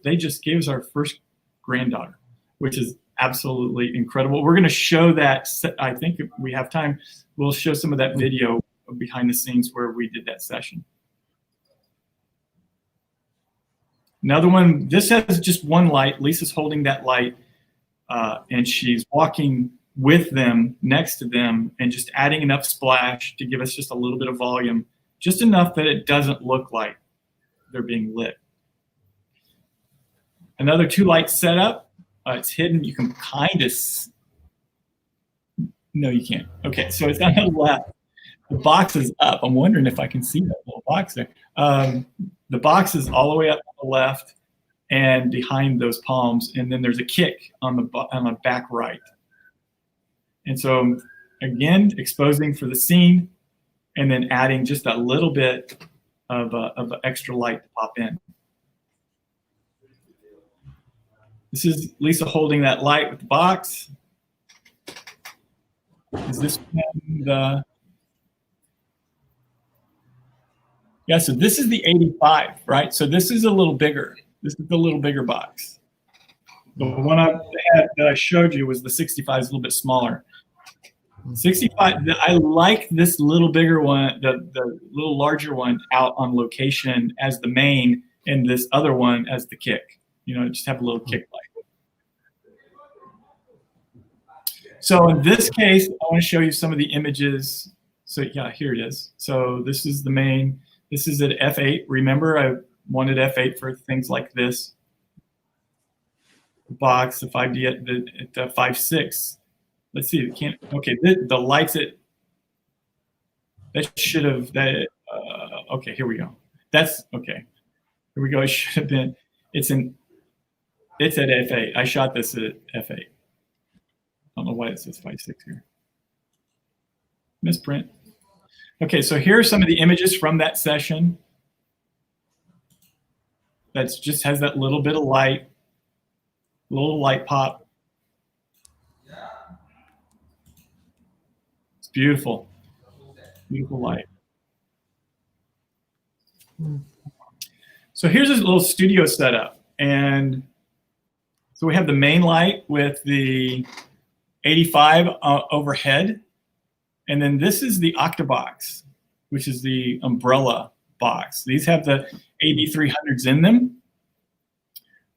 they just gave us our first granddaughter, which is absolutely incredible. We're gonna show that, I think if we have time, we'll show some of that video behind the scenes where we did that session. Another one, this has just 1 light. Lisa's holding that light, and she's walking with them, next to them, and just adding enough splash to give us just a little bit of volume, just enough that it doesn't look like they're being lit. Another 2 light setup. It's hidden. You can kind of, no, you can't. Okay, so it's on the left. The box is up. I'm wondering if I can see that little box there. The box is all the way up on the left and behind those palms, and then there's a kick on the back right. And so again, exposing for the scene, and then adding just a little bit of extra light to pop in. This is Lisa holding that light with the box. Is this the... Yeah, so this is the 85, right? So this is a little bigger. This is the little bigger box. The one I had that I showed you was the 65, is a little bit smaller. 65, I like this little bigger one, the little larger one out on location as the main, and this other one as the kick. You know, just have a little kick light. So in this case, I want to show you some of the images. So yeah, here it is. So this is the main. This is at f8. Remember, I wanted f8 for things like this. The box, the 5D at the 5.6. Let's see. It can't. Okay, the lights at that should have that. Okay, here we go. That's okay. Here we go. It should have been. It's at f8. I shot this at f8. I don't know why it says 5.6 here. Misprint. Okay, so here are some of the images from that session. That just has that little bit of light, little light pop. It's beautiful, beautiful light. So here's this little studio setup. And so we have the main light with the 85 overhead. And then this is the Octabox, which is the umbrella box. These have the AD300s in them.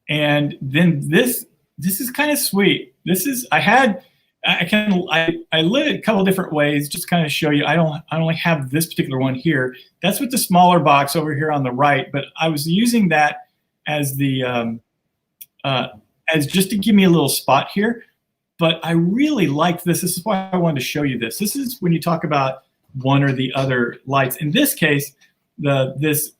And then this is kind of sweet. This is, I lit it a couple different ways, just kind of show you. I only have this particular one here. That's with the smaller box over here on the right, but I was using that as the, as just to give me a little spot here. But I really liked this. This is why I wanted to show you this. This is when you talk about one or the other lights. In this case, this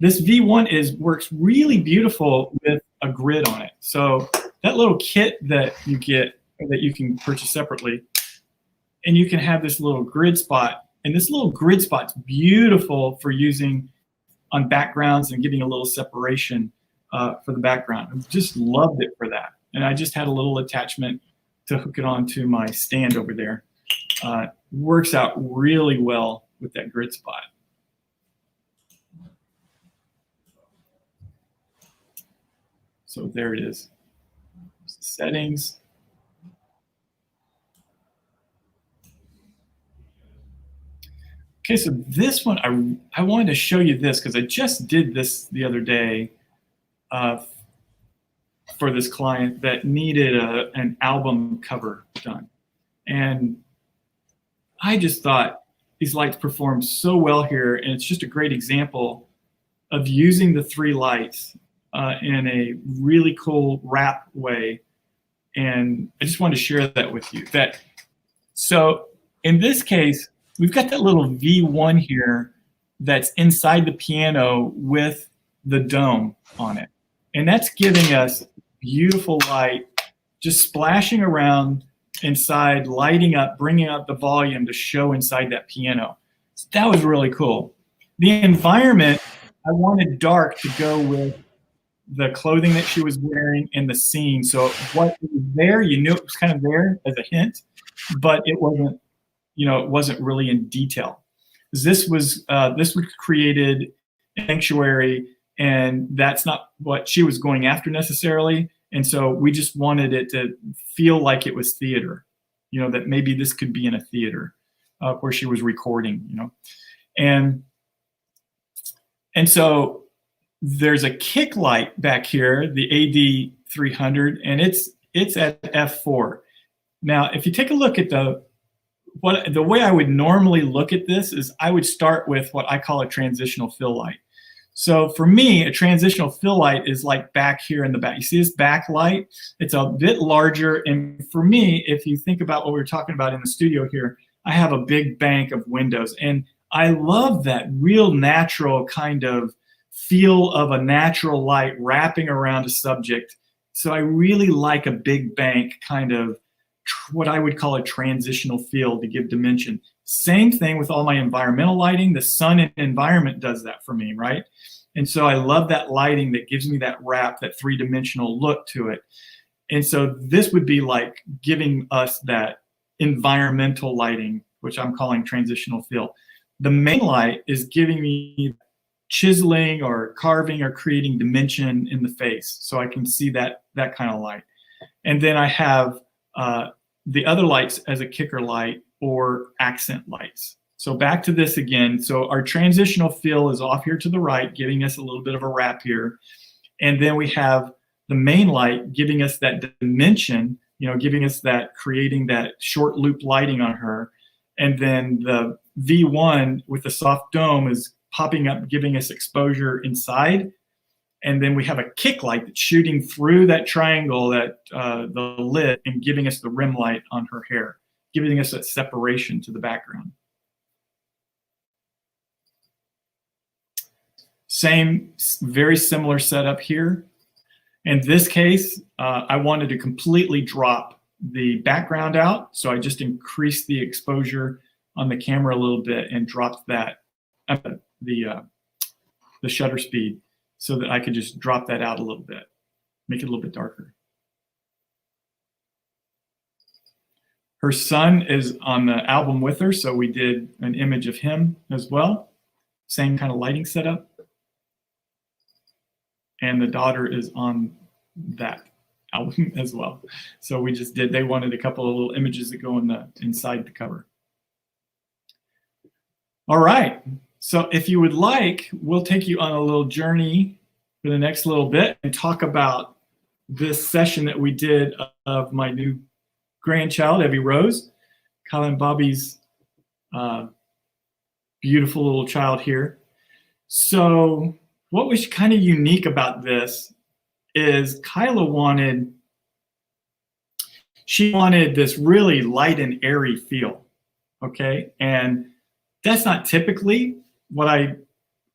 V1 works really beautiful with a grid on it. So that little kit that you get, or that you can purchase separately, and you can have this little grid spot. And this little grid spot's beautiful for using on backgrounds and giving a little separation for the background. I just loved it for that. And I just had a little attachment to hook it onto my stand over there. Works out really well with that grid spot. So there it is. Settings. Okay, so this one, I wanted to show you this because I just did this the other day for this client that needed an album cover done. And I just thought these lights performed so well here, and it's just a great example of using the three lights in a really cool wrap way. And I just wanted to share that with you. So in this case, we've got that little V1 here that's inside the piano with the dome on it. And that's giving us beautiful light, just splashing around inside, lighting up, bringing up the volume to show inside that piano. So that was really cool. The environment, I wanted dark to go with the clothing that she was wearing in the scene. So what was there, you knew it was kind of there as a hint, but it wasn't, it wasn't really in detail. This was created a sanctuary, and that's not what she was going after necessarily. And so we just wanted it to feel like it was theater, that maybe this could be in a theater where she was recording, And so there's a kick light back here, the AD300, and it's at f4. Now, if you take a look at the way I would normally look at this is I would start with what I call a transitional fill light. So for me, a transitional fill light is like back here in the back. You see this back light? It's a bit larger. And for me, if you think about what we were talking about in the studio here, I have a big bank of windows. And I love that real natural kind of feel of a natural light wrapping around a subject. So I really like a big bank kind of what I would call a transitional feel to give dimension. Same thing with all my environmental lighting. The sun and environment does that for me, right? And so I love that lighting that gives me that wrap, that three-dimensional look to it. And so this would be like giving us that environmental lighting, which I'm calling transitional fill. The main light is giving me chiseling or carving or creating dimension in the face, so I can see that kind of light. And then I have the other lights as a kicker light or accent lights. So back to this again. So our transitional fill is off here to the right, giving us a little bit of a wrap here. And then we have the main light giving us that dimension, giving us that, creating that short loop lighting on her. And then the V1 with the soft dome is popping up, giving us exposure inside. And then we have a kick light that's shooting through that triangle, the lid, and giving us the rim light on her hair, giving us that separation to the background. Same, very similar setup here. In this case, I wanted to completely drop the background out, so I just increased the exposure on the camera a little bit and dropped that the shutter speed, so that I could just drop that out a little bit, make it a little bit darker. Her son is on the album with her, so we did an image of him as well. Same kind of lighting setup. And the daughter is on that album as well. So we just did, they wanted a couple of little images that go inside the cover. All right. So if you would like, we'll take you on a little journey for the next little bit and talk about this session that we did of my new grandchild, Evie Rose, Kyle and Bobby's beautiful little child here. So what was kind of unique about this is Kyla wanted this really light and airy feel, okay? And that's not typically what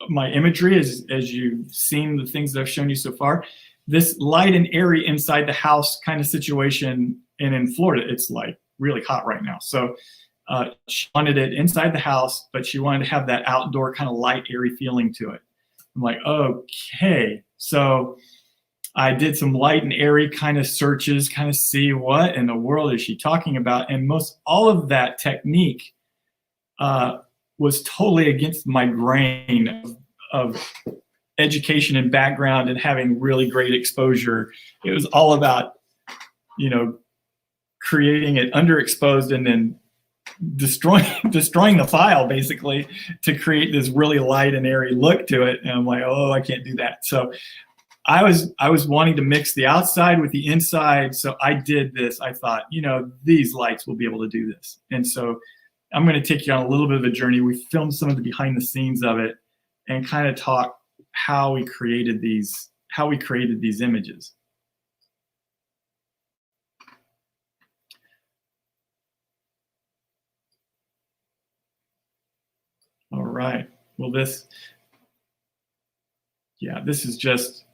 my imagery is, as you've seen the things that I've shown you so far. This light and airy inside the house kind of situation, and in Florida, it's like really hot right now. So she wanted it inside the house, but she wanted to have that outdoor kind of light, airy feeling to it. I'm like, okay. So I did some light and airy kind of searches, kind of see what in the world is she talking about. And most all of that technique was totally against my grain of education and background and having really great exposure. It was all about, creating it underexposed and then destroying the file basically to create this really light and airy look to it. And I'm like, oh, I can't do that. So I was wanting to mix the outside with the inside. So I did this. I thought, these lights will be able to do this. And so I'm going to take you on a little bit of a journey. We filmed some of the behind the scenes of it and kind of talk how we created these images. All right. Well, this is just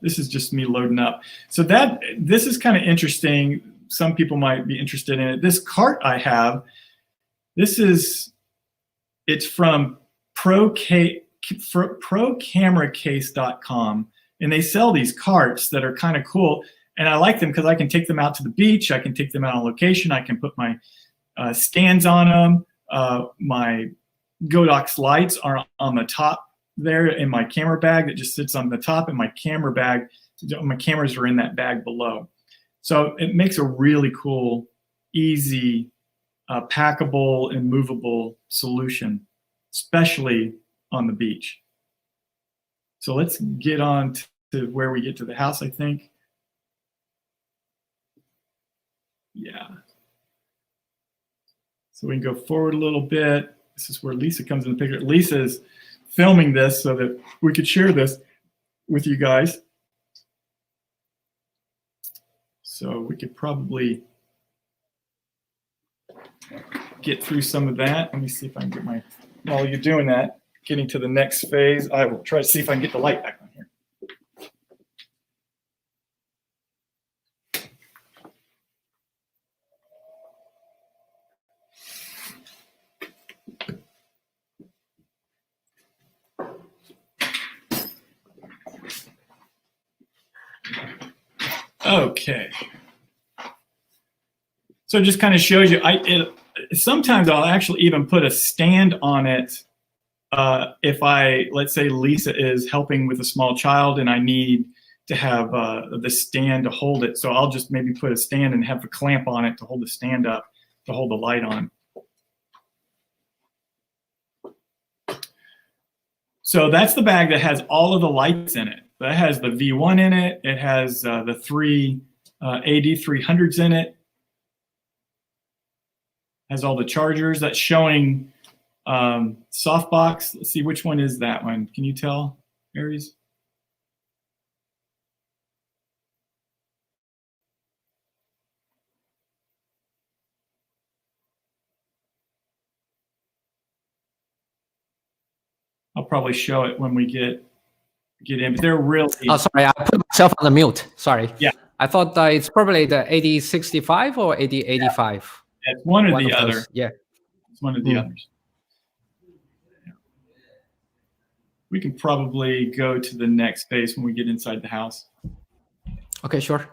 me loading up. So this is kind of interesting. Some people might be interested in it. This cart I have, it's from procameracase.com, and they sell these carts that are kind of cool. And I like them because I can take them out to the beach. I can take them out on location. I can put my stands on them. My Godox lights are on the top there in my camera bag that just sits on the top, and my cameras are in that bag below. So it makes a really cool, easy, packable and movable solution, especially on the beach. So let's get on to where we get to the house, I think. Yeah. So we can go forward a little bit. This is where Lisa comes in the picture. Lisa's filming this so that we could share this with you guys. So we could probably get through some of that. Let me see if I can get while you're doing that, getting to the next phase, I will try to see if I can get the light back on here. Okay. So it just kind of shows you, sometimes I'll actually even put a stand on it if let's say Lisa is helping with a small child and I need to have the stand to hold it. So I'll just maybe put a stand and have a clamp on it to hold the stand up, to hold the light on. So that's the bag that has all of the lights in it. That has the V1 in it. It has the 3 AD300s in it. Has all the chargers. That's showing softbox. Let's see, which one is that one? Can you tell, Aries? I'll probably show it when we get in. But they're really. Oh, sorry, I put myself on the mute. Sorry. Yeah. I thought it's probably the AD65 or AD85. Yeah, it's one or the other. Those. Yeah. It's one of the others. Yeah. We can probably go to the next space when we get inside the house. Okay, sure.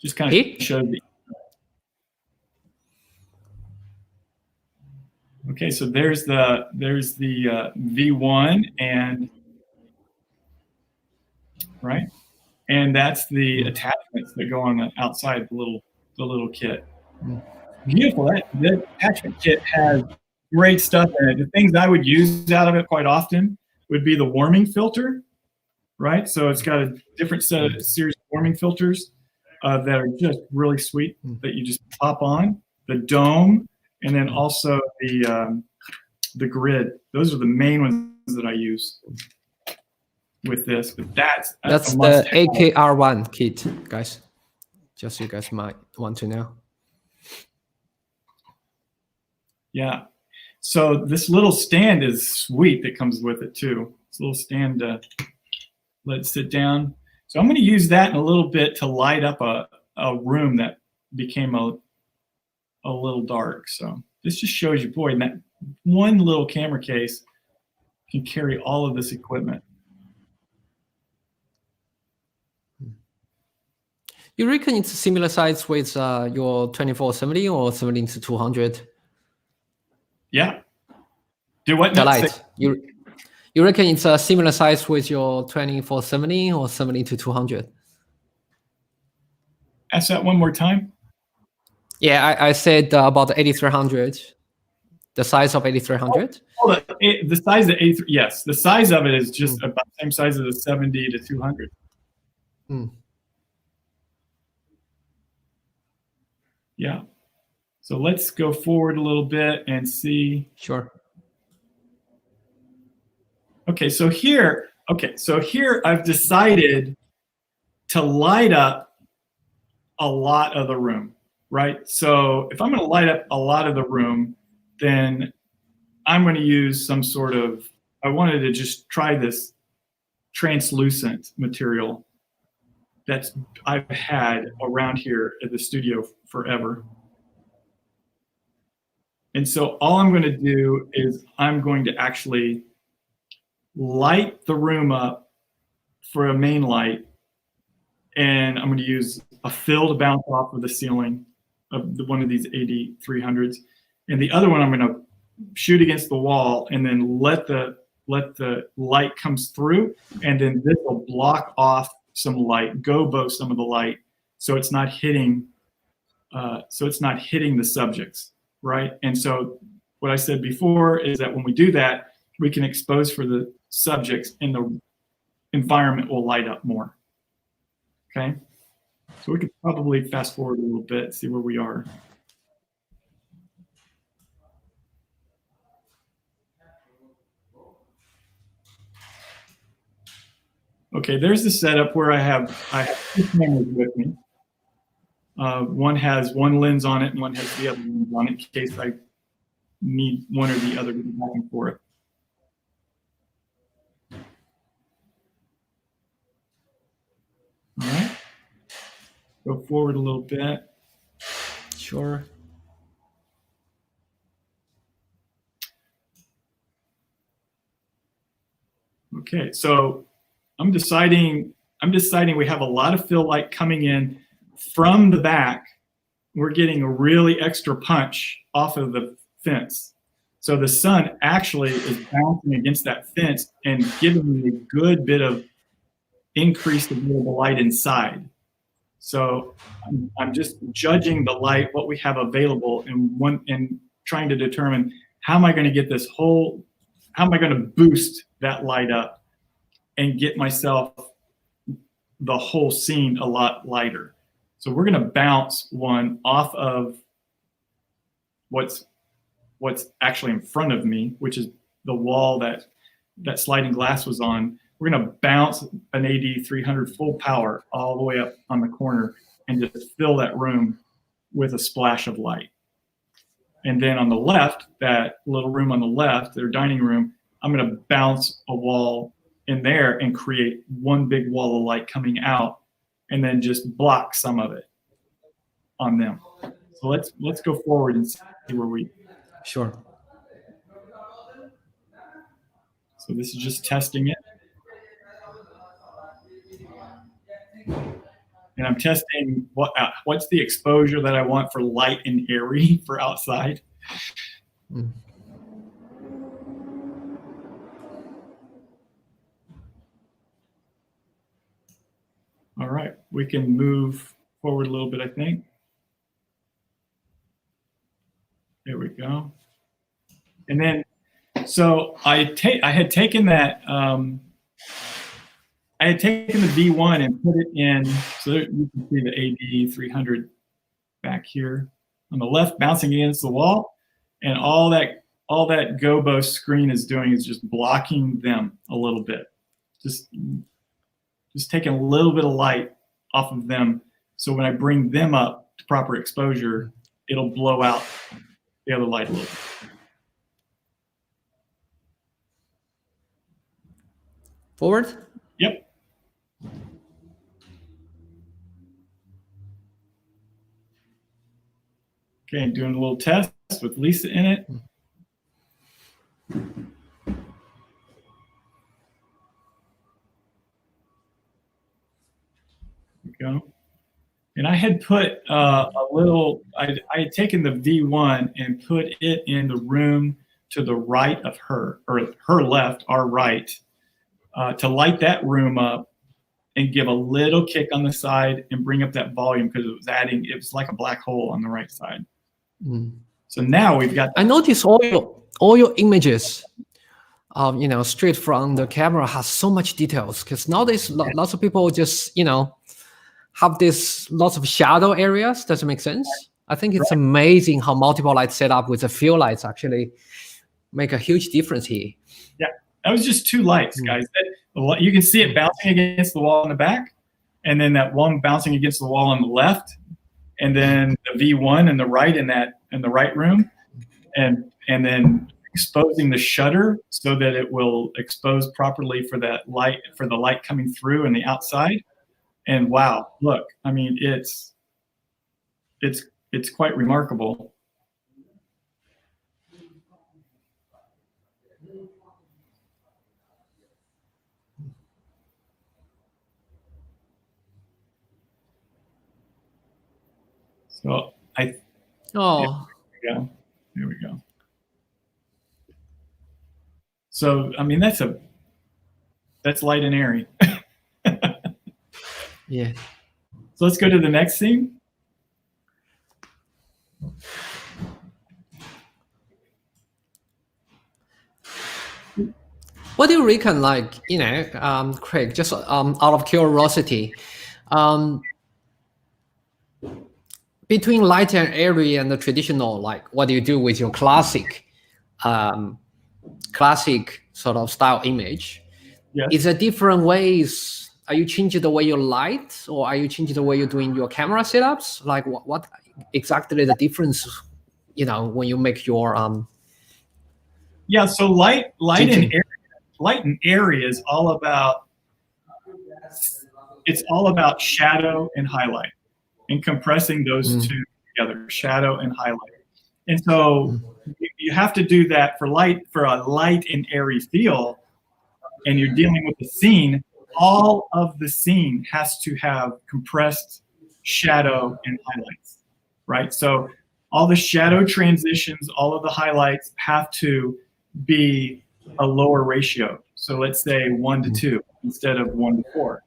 Just kind of show the. Okay, so there's the V1 and right, and that's the attachments that go on the outside the little kit. Beautiful. That attachment kit has great stuff in it. The things I would use out of it quite often would be the warming filter, right? So it's got a different series of warming filters that are just really sweet that you just pop on. The dome, and then also the grid. Those are the main ones that I use with this. But that's the AKR1 kit, guys. Just so you guys might want to know. Yeah. So this little stand is sweet that comes with it too. This little stand to let it sit down. So I'm going to use that in a little bit to light up a room that became a little dark. So this just shows you, boy, that one little camera case can carry all of this equipment. You reckon it's a similar size with your 2470 or 17-200? Yeah. Do what? The light. You reckon it's a similar size with your 2470 or 17-200? Ask that one more time. Yeah, I said about the 8300. The size of 8300. Oh, the size of 83. Yes, the size of it is just about the same size as the 70-200. Yeah. So let's go forward a little bit and see. Sure. Okay, so here I've decided to light up a lot of the room, right? So if I'm going to light up a lot of the room, then I'm going to use some sort of, I wanted to just try this translucent material that I've had around here at the studio forever. And so all I'm going to do is I'm going to actually light the room up for a main light, and I'm going to use a fill to bounce off of the ceiling of one of these AD300s, and the other one I'm going to shoot against the wall and then let the light comes through, and then this will block off some light, gobo some of the light, so it's not hitting the subjects, right? And so what I said before is that when we do that, we can expose for the subjects and the environment will light up more. Okay, so we could probably fast forward a little bit, see where we are. Okay, there's the setup where I have two cameras with me. One has one lens on it and one has the other lens on it in case I need one or the other to be back and forth. All right, go forward a little bit. Sure. Okay, so I'm deciding we have a lot of fill light coming in from the back. We're getting a really extra punch off of the fence. So the sun actually is bouncing against that fence and giving me a good bit of increased available light inside. So I'm just judging the light, what we have available, and trying to determine how am I going to get how am I going to boost that light up and get myself the whole scene a lot lighter. So we're going to bounce one off of what's actually in front of me, which is the wall that sliding glass was on. We're going to bounce an AD300 full power all the way up on the corner and just fill that room with a splash of light. And then on the left, that little room on the left, their dining room, I'm going to bounce a wall in there and create one big wall of light coming out, and then just block some of it on them. So let's go forward and see where we. Sure. So this is just testing it. And I'm testing what's the exposure that I want for light and airy for outside. Mm. All right, we can move forward a little bit, I think. There we go. And then, so I had taken that, I had taken the V1 and put it in, so there, you can see the AD300 back here on the left bouncing against the wall, and all that Gobo screen is doing is just blocking them a little bit. Just taking a little bit of light off of them, so when I bring them up to proper exposure, it'll blow out the other light a little bit. Forward? Yep. Okay, doing a little test with Lisa in it. Go. And I had put I had taken the V1 and put it in the room to the right of her, or her left, our right, to light that room up and give a little kick on the side and bring up that volume, because it was like a black hole on the right side. Mm. So now we've got. I noticed all your images, straight from the camera has so much details, because nowadays lots of people just have this lots of shadow areas. Does it make sense? I think it's amazing how multiple lights set up with a few lights actually make a huge difference here. Yeah, that was just two lights, guys. You can see it bouncing against the wall in the back, and then that one bouncing against the wall on the left, and then the V1 in the right in the right room, and then exposing the shutter so that it will expose properly for that light, for the light coming through in the outside. And wow, look, I mean, it's quite remarkable. So there we go. So I mean, that's light and airy. Yeah. So let's go to the next scene. What do you reckon, Craig, just out of curiosity, between light and airy and the traditional, what do you do with your classic sort of style image? Yes. Is there different ways? Are you changing the way you light, or are you changing the way you're doing your camera setups? Like what exactly the difference, when you make your Yeah, so light and airy is all about shadow and highlight, and compressing those two together, shadow and highlight. And so you have to do that for a light and airy feel, and you're dealing with the scene. all of the scene has to have compressed shadow and highlights, right? So all the shadow transitions, all of the highlights have to be a lower ratio. So let's say 1:2 instead of 1:4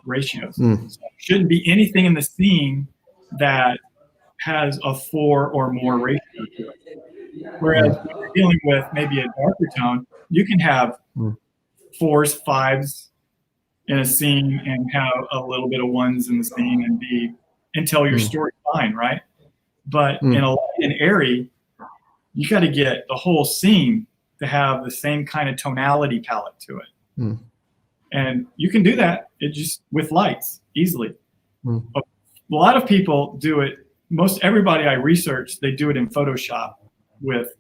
ratios. So there shouldn't be anything in the scene that has a 4 or more ratio to it. Whereas when you're dealing with maybe a darker tone, you can have 4s, 5s in a scene and have a little bit of 1s in the scene and tell your story fine, right? But in a light and airy, you got to get the whole scene to have the same kind of tonality palette to it. And you can do that with lights easily. A lot of people do it. Most everybody I research, they do it in Photoshop with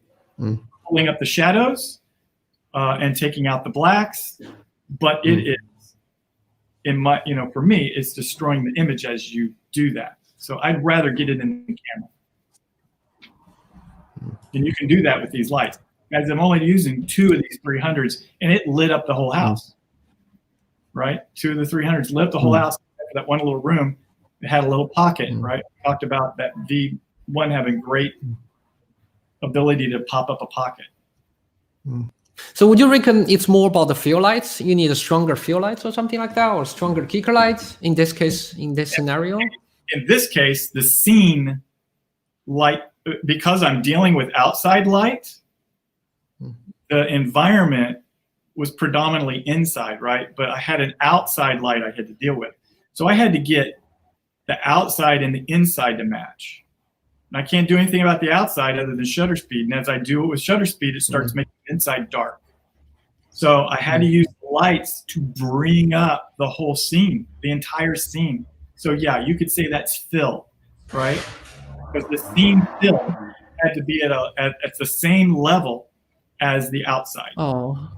pulling up the shadows and taking out the blacks. But it is, for me, it's destroying the image as you do that. So I'd rather get it in the camera. And you can do that with these lights. Guys, I'm only using 2 of these 300s, and it lit up the whole house. Right? 2 of the 300s lit up the whole house. That one little room, it had a little pocket, right? We talked about that V1 having great ability to pop up a pocket. So would you reckon it's more about the fill lights? You need a stronger fill lights or something like that, or stronger kicker lights in this case, in this scenario? In this case, the scene light, because I'm dealing with outside light, the environment was predominantly inside, right? But I had an outside light I had to deal with. So I had to get the outside and the inside to match. And I can't do anything about the outside other than shutter speed. And as I do it with shutter speed, it starts making the inside dark. So I had to use lights to bring up the whole scene, the entire scene. So yeah, you could say that's fill, right? Because the scene fill had to be at the same level as the outside. Oh.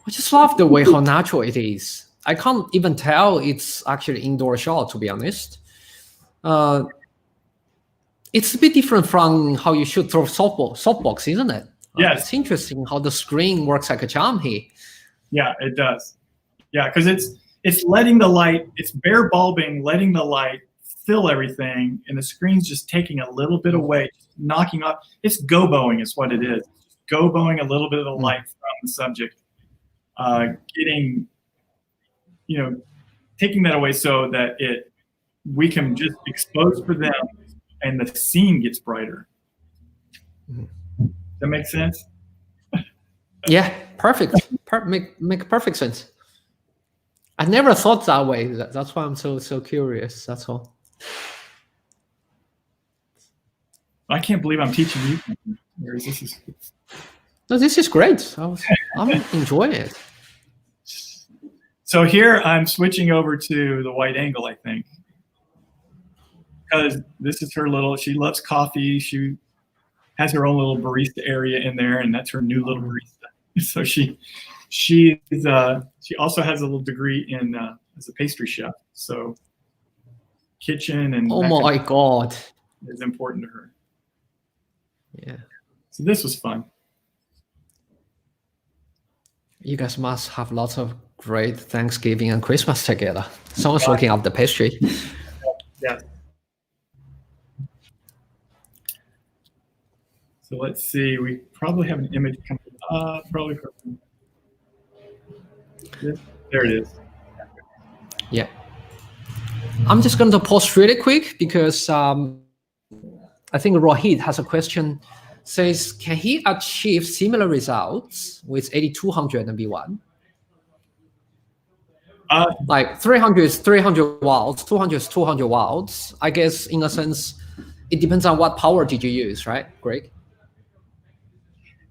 I just love the way how natural it is. I can't even tell it's actually indoor shot, to be honest. It's a bit different from how you shoot through softbox, isn't it? Yes. It's interesting how the screen works like a charm here. Yeah, it does. Yeah, because it's letting the light, it's bare bulbing, letting the light fill everything, and the screen's just taking a little bit away, knocking off. It's goboing is what it is. Goboing a little bit of the light from the subject. Getting, taking that away so that we can just expose for them and the scene gets brighter. Does that make sense? Yeah, perfect. Make perfect sense. I never thought that way. That's why I'm so curious. That's all. I can't believe I'm teaching you. No, this is great. I'm enjoying it. So here I'm switching over to the wide angle, I think. Because this is her she loves coffee. She has her own little barista area in there, and that's her new little barista. So she also has a little degree in as a pastry chef. So kitchen and oh my god is important to her. Yeah. So this was fun. You guys must have lots of great Thanksgiving and Christmas together. Someone's looking up the pastry. Yeah. So let's see. We probably have an image coming up. Probably. There it is. Yeah. I'm just going to pause really quick because I think Rohit has a question. Says, can he achieve similar results with AD200 and V1? Like 300 is 300 watts, 200 is 200 watts. I guess in a sense, it depends on what power did you use, right, Greg?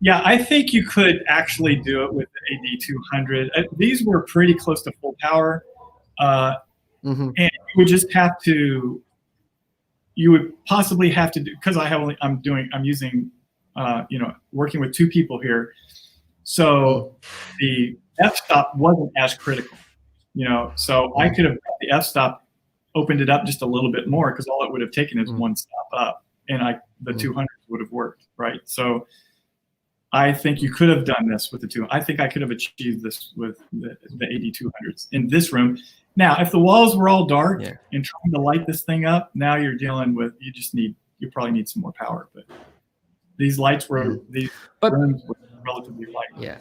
Yeah, I think you could actually do it with the AD200. These were pretty close to full power, and you would just have to. You would possibly have to do, because I'm using, working with 2 people here, so the f-stop wasn't as critical, so I could have the f-stop, opened it up just a little bit more, because all it would have taken is 1 stop up, and the 200s would have worked, right? So I think you could have done this with the two. I think I could have achieved this with the AD200s in this room. Now, if the walls were all dark and trying to light this thing up, now you're dealing with, you probably need some more power. But these lights were, rooms were relatively light. Yeah.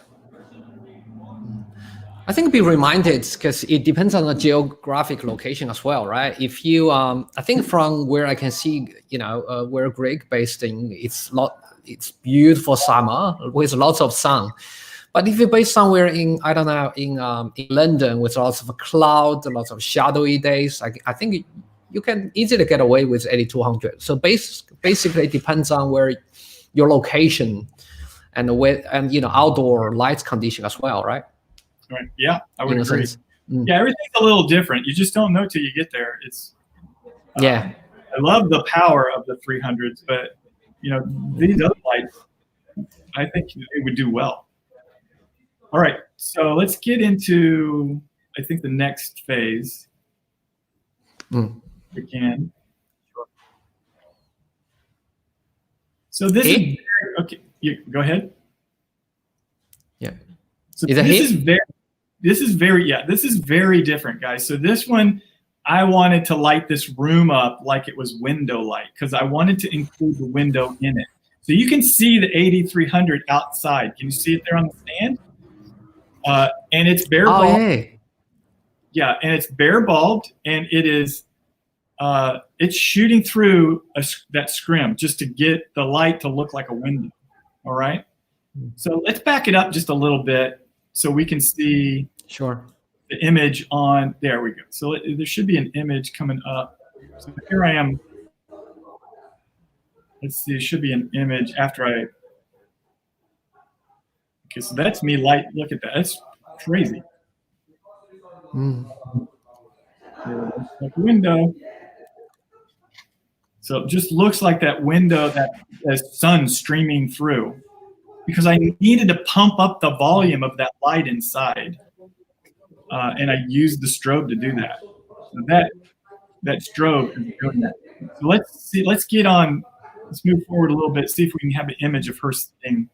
I think be reminded, because it depends on the geographic location as well, right? If you, I think from where I can see, where Greg based in, it's beautiful summer with lots of sun. But if you're based somewhere in, I don't know, in London with lots of cloud, lots of shadowy days, I think you can easily get away with 8200. So basically, it depends on where your location and outdoor lights condition as well, right? Right. Yeah, I would agree. Yeah, everything's a little different. You just don't know till you get there. It's I love the power of the 300s, but these other lights, I think it would do well. All right, so let's get into, I think, the next phase. Again. So this is okay. Go ahead. Yeah. So this is very different, guys. So this one, I wanted to light this room up like it was window light because I wanted to include the window in it. So you can see the AD300 outside. Can you see it there on the stand? And it's bare bulbed. Oh, yeah, and it's bare bulbed, and it is it's shooting through that scrim just to get the light to look like a window. All right. So let's back it up just a little bit so we can see the image on. There we go. So there should be an image coming up. So here I am. Let's see. It should be an image after I. Okay, so that's me light. Look at that. That's crazy. Like window. So it just looks like that window, that sun streaming through, because I needed to pump up the volume of that light inside, and I used the strobe to do that. So that strobe is doing that. So let's see. Let's get on. Let's move forward a little bit. See if we can have an image of her sitting.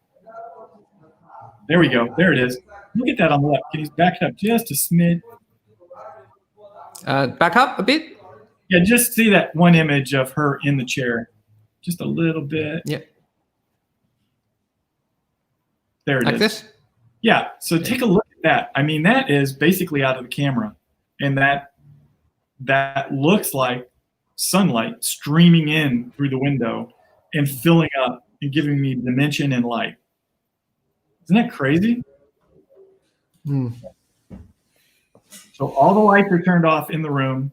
There we go. There it is. Look at that on the left. Can you back it up just a smidge? Back up a bit. Yeah, just see that one image of her in the chair. Just a little bit. Yeah. There it is. Like this? Yeah, so take a look at that. I mean, that is basically out of the camera. And that looks like sunlight streaming in through the window and filling up and giving me dimension and light. Isn't that crazy? So all the lights are turned off in the room,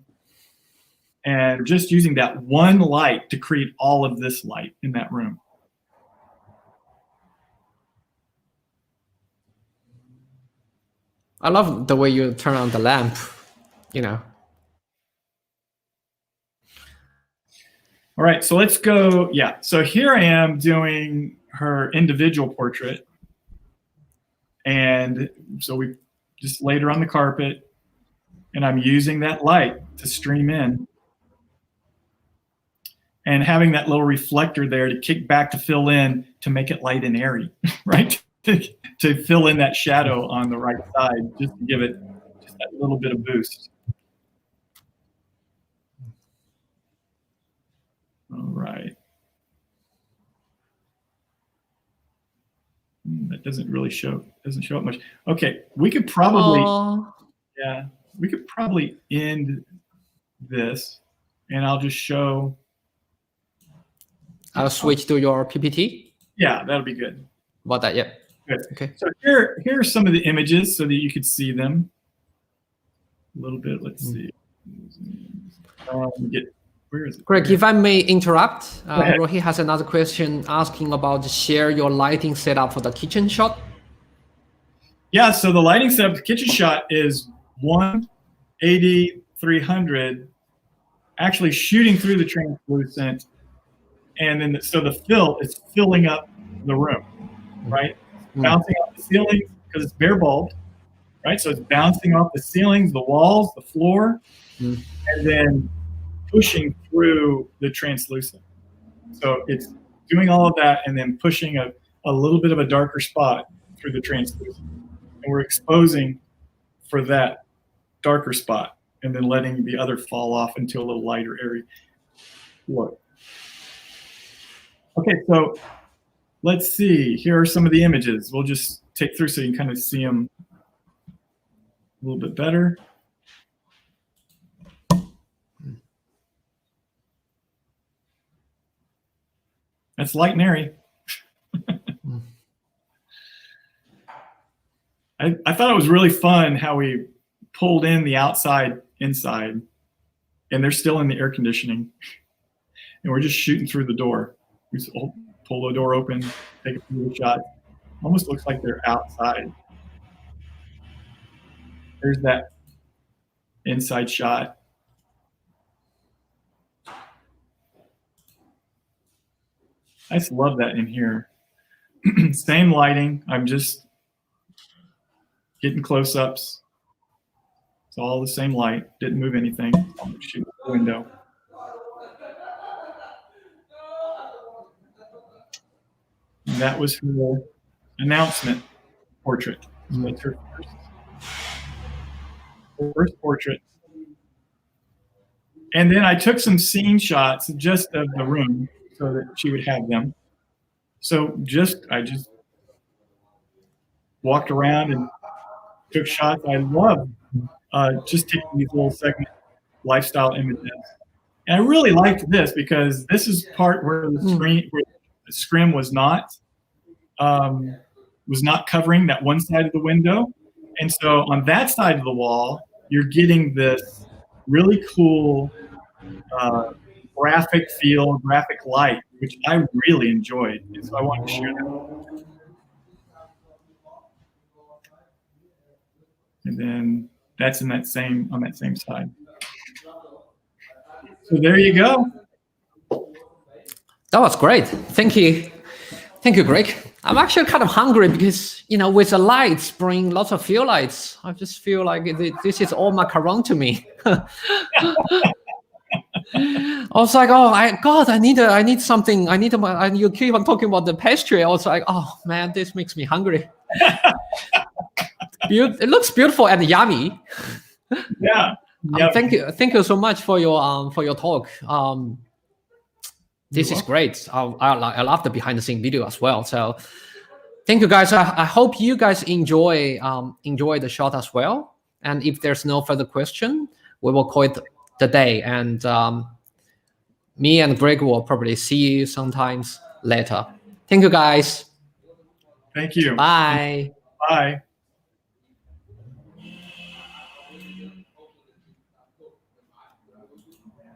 and just using that one light to create all of this light in that room. I love the way you turn on the lamp, All right, so let's go. Yeah, so here I am doing her individual portrait. And so we just laid her on the carpet, and I'm using that light to stream in. And having that little reflector there to kick back to fill in to make it light and airy, right? to fill in that shadow on the right side, just to give it just that little bit of boost. All right. That doesn't really show up much. Okay, we could probably, we could probably end this, and I'll just show. I'll switch to your PPT. Yeah, that'll be good. About that, yeah. Good. Okay. So here are some of the images so that you could see them a little bit. Let's see. Where is it? Greg, if I may interrupt, Rohi has another question asking about share your lighting setup for the kitchen shot. Yeah, so the lighting setup, the kitchen shot is one AD300 actually shooting through the translucent, and then so the fill is filling up the room, right? Bouncing off the ceilings because it's bare bulbed, right? So it's bouncing off the ceilings, the walls, the floor, and then pushing through the translucent. So it's doing all of that and then pushing a a little bit of a darker spot through the translucent. And we're exposing for that darker spot and then letting the other fall off into a little lighter area. Look. Okay, so let's see. Here are some of the images. We'll just take through so you can kind of see them a little bit better. That's light and airy. I thought it was really fun how we pulled in the outside inside, and they're still in the air conditioning, and we're just shooting through the door. We just pull the door open, take a few shots. Almost looks like they're outside. There's that inside shot. I just love that in here. Same lighting. I'm just getting close-ups. It's all the same light. Didn't move anything. I'm shooting the window. And that was her announcement portrait. So that's her first portrait. And then I took some scene shots just of the room so that she would have them. So I just walked around and took shots. I love just taking these little segment lifestyle images. And I really liked this because this is part where the scrim was not covering that one side of the window. And so on that side of the wall, you're getting this really cool graphic feel, graphic light, which I really enjoyed. And so I wanted to share that. And then that's on that same side. So there you go. That was great. Thank you. Thank you, Greg. I'm actually kind of hungry because, with the lights, bring lots of field lights. I just feel like this is all macaron to me. I was like, I need something. And you keep on talking about the pastry. I was like, oh man, this makes me hungry. It looks beautiful and yummy. Yeah. Thank you so much for your talk. This is great. I love the behind the scene video as well. So thank you guys. I hope you guys enjoy the shot as well. And if there's no further question, we will call it the day. And me and Greg will probably see you sometimes later. Thank you guys. Thank you. Bye. Bye.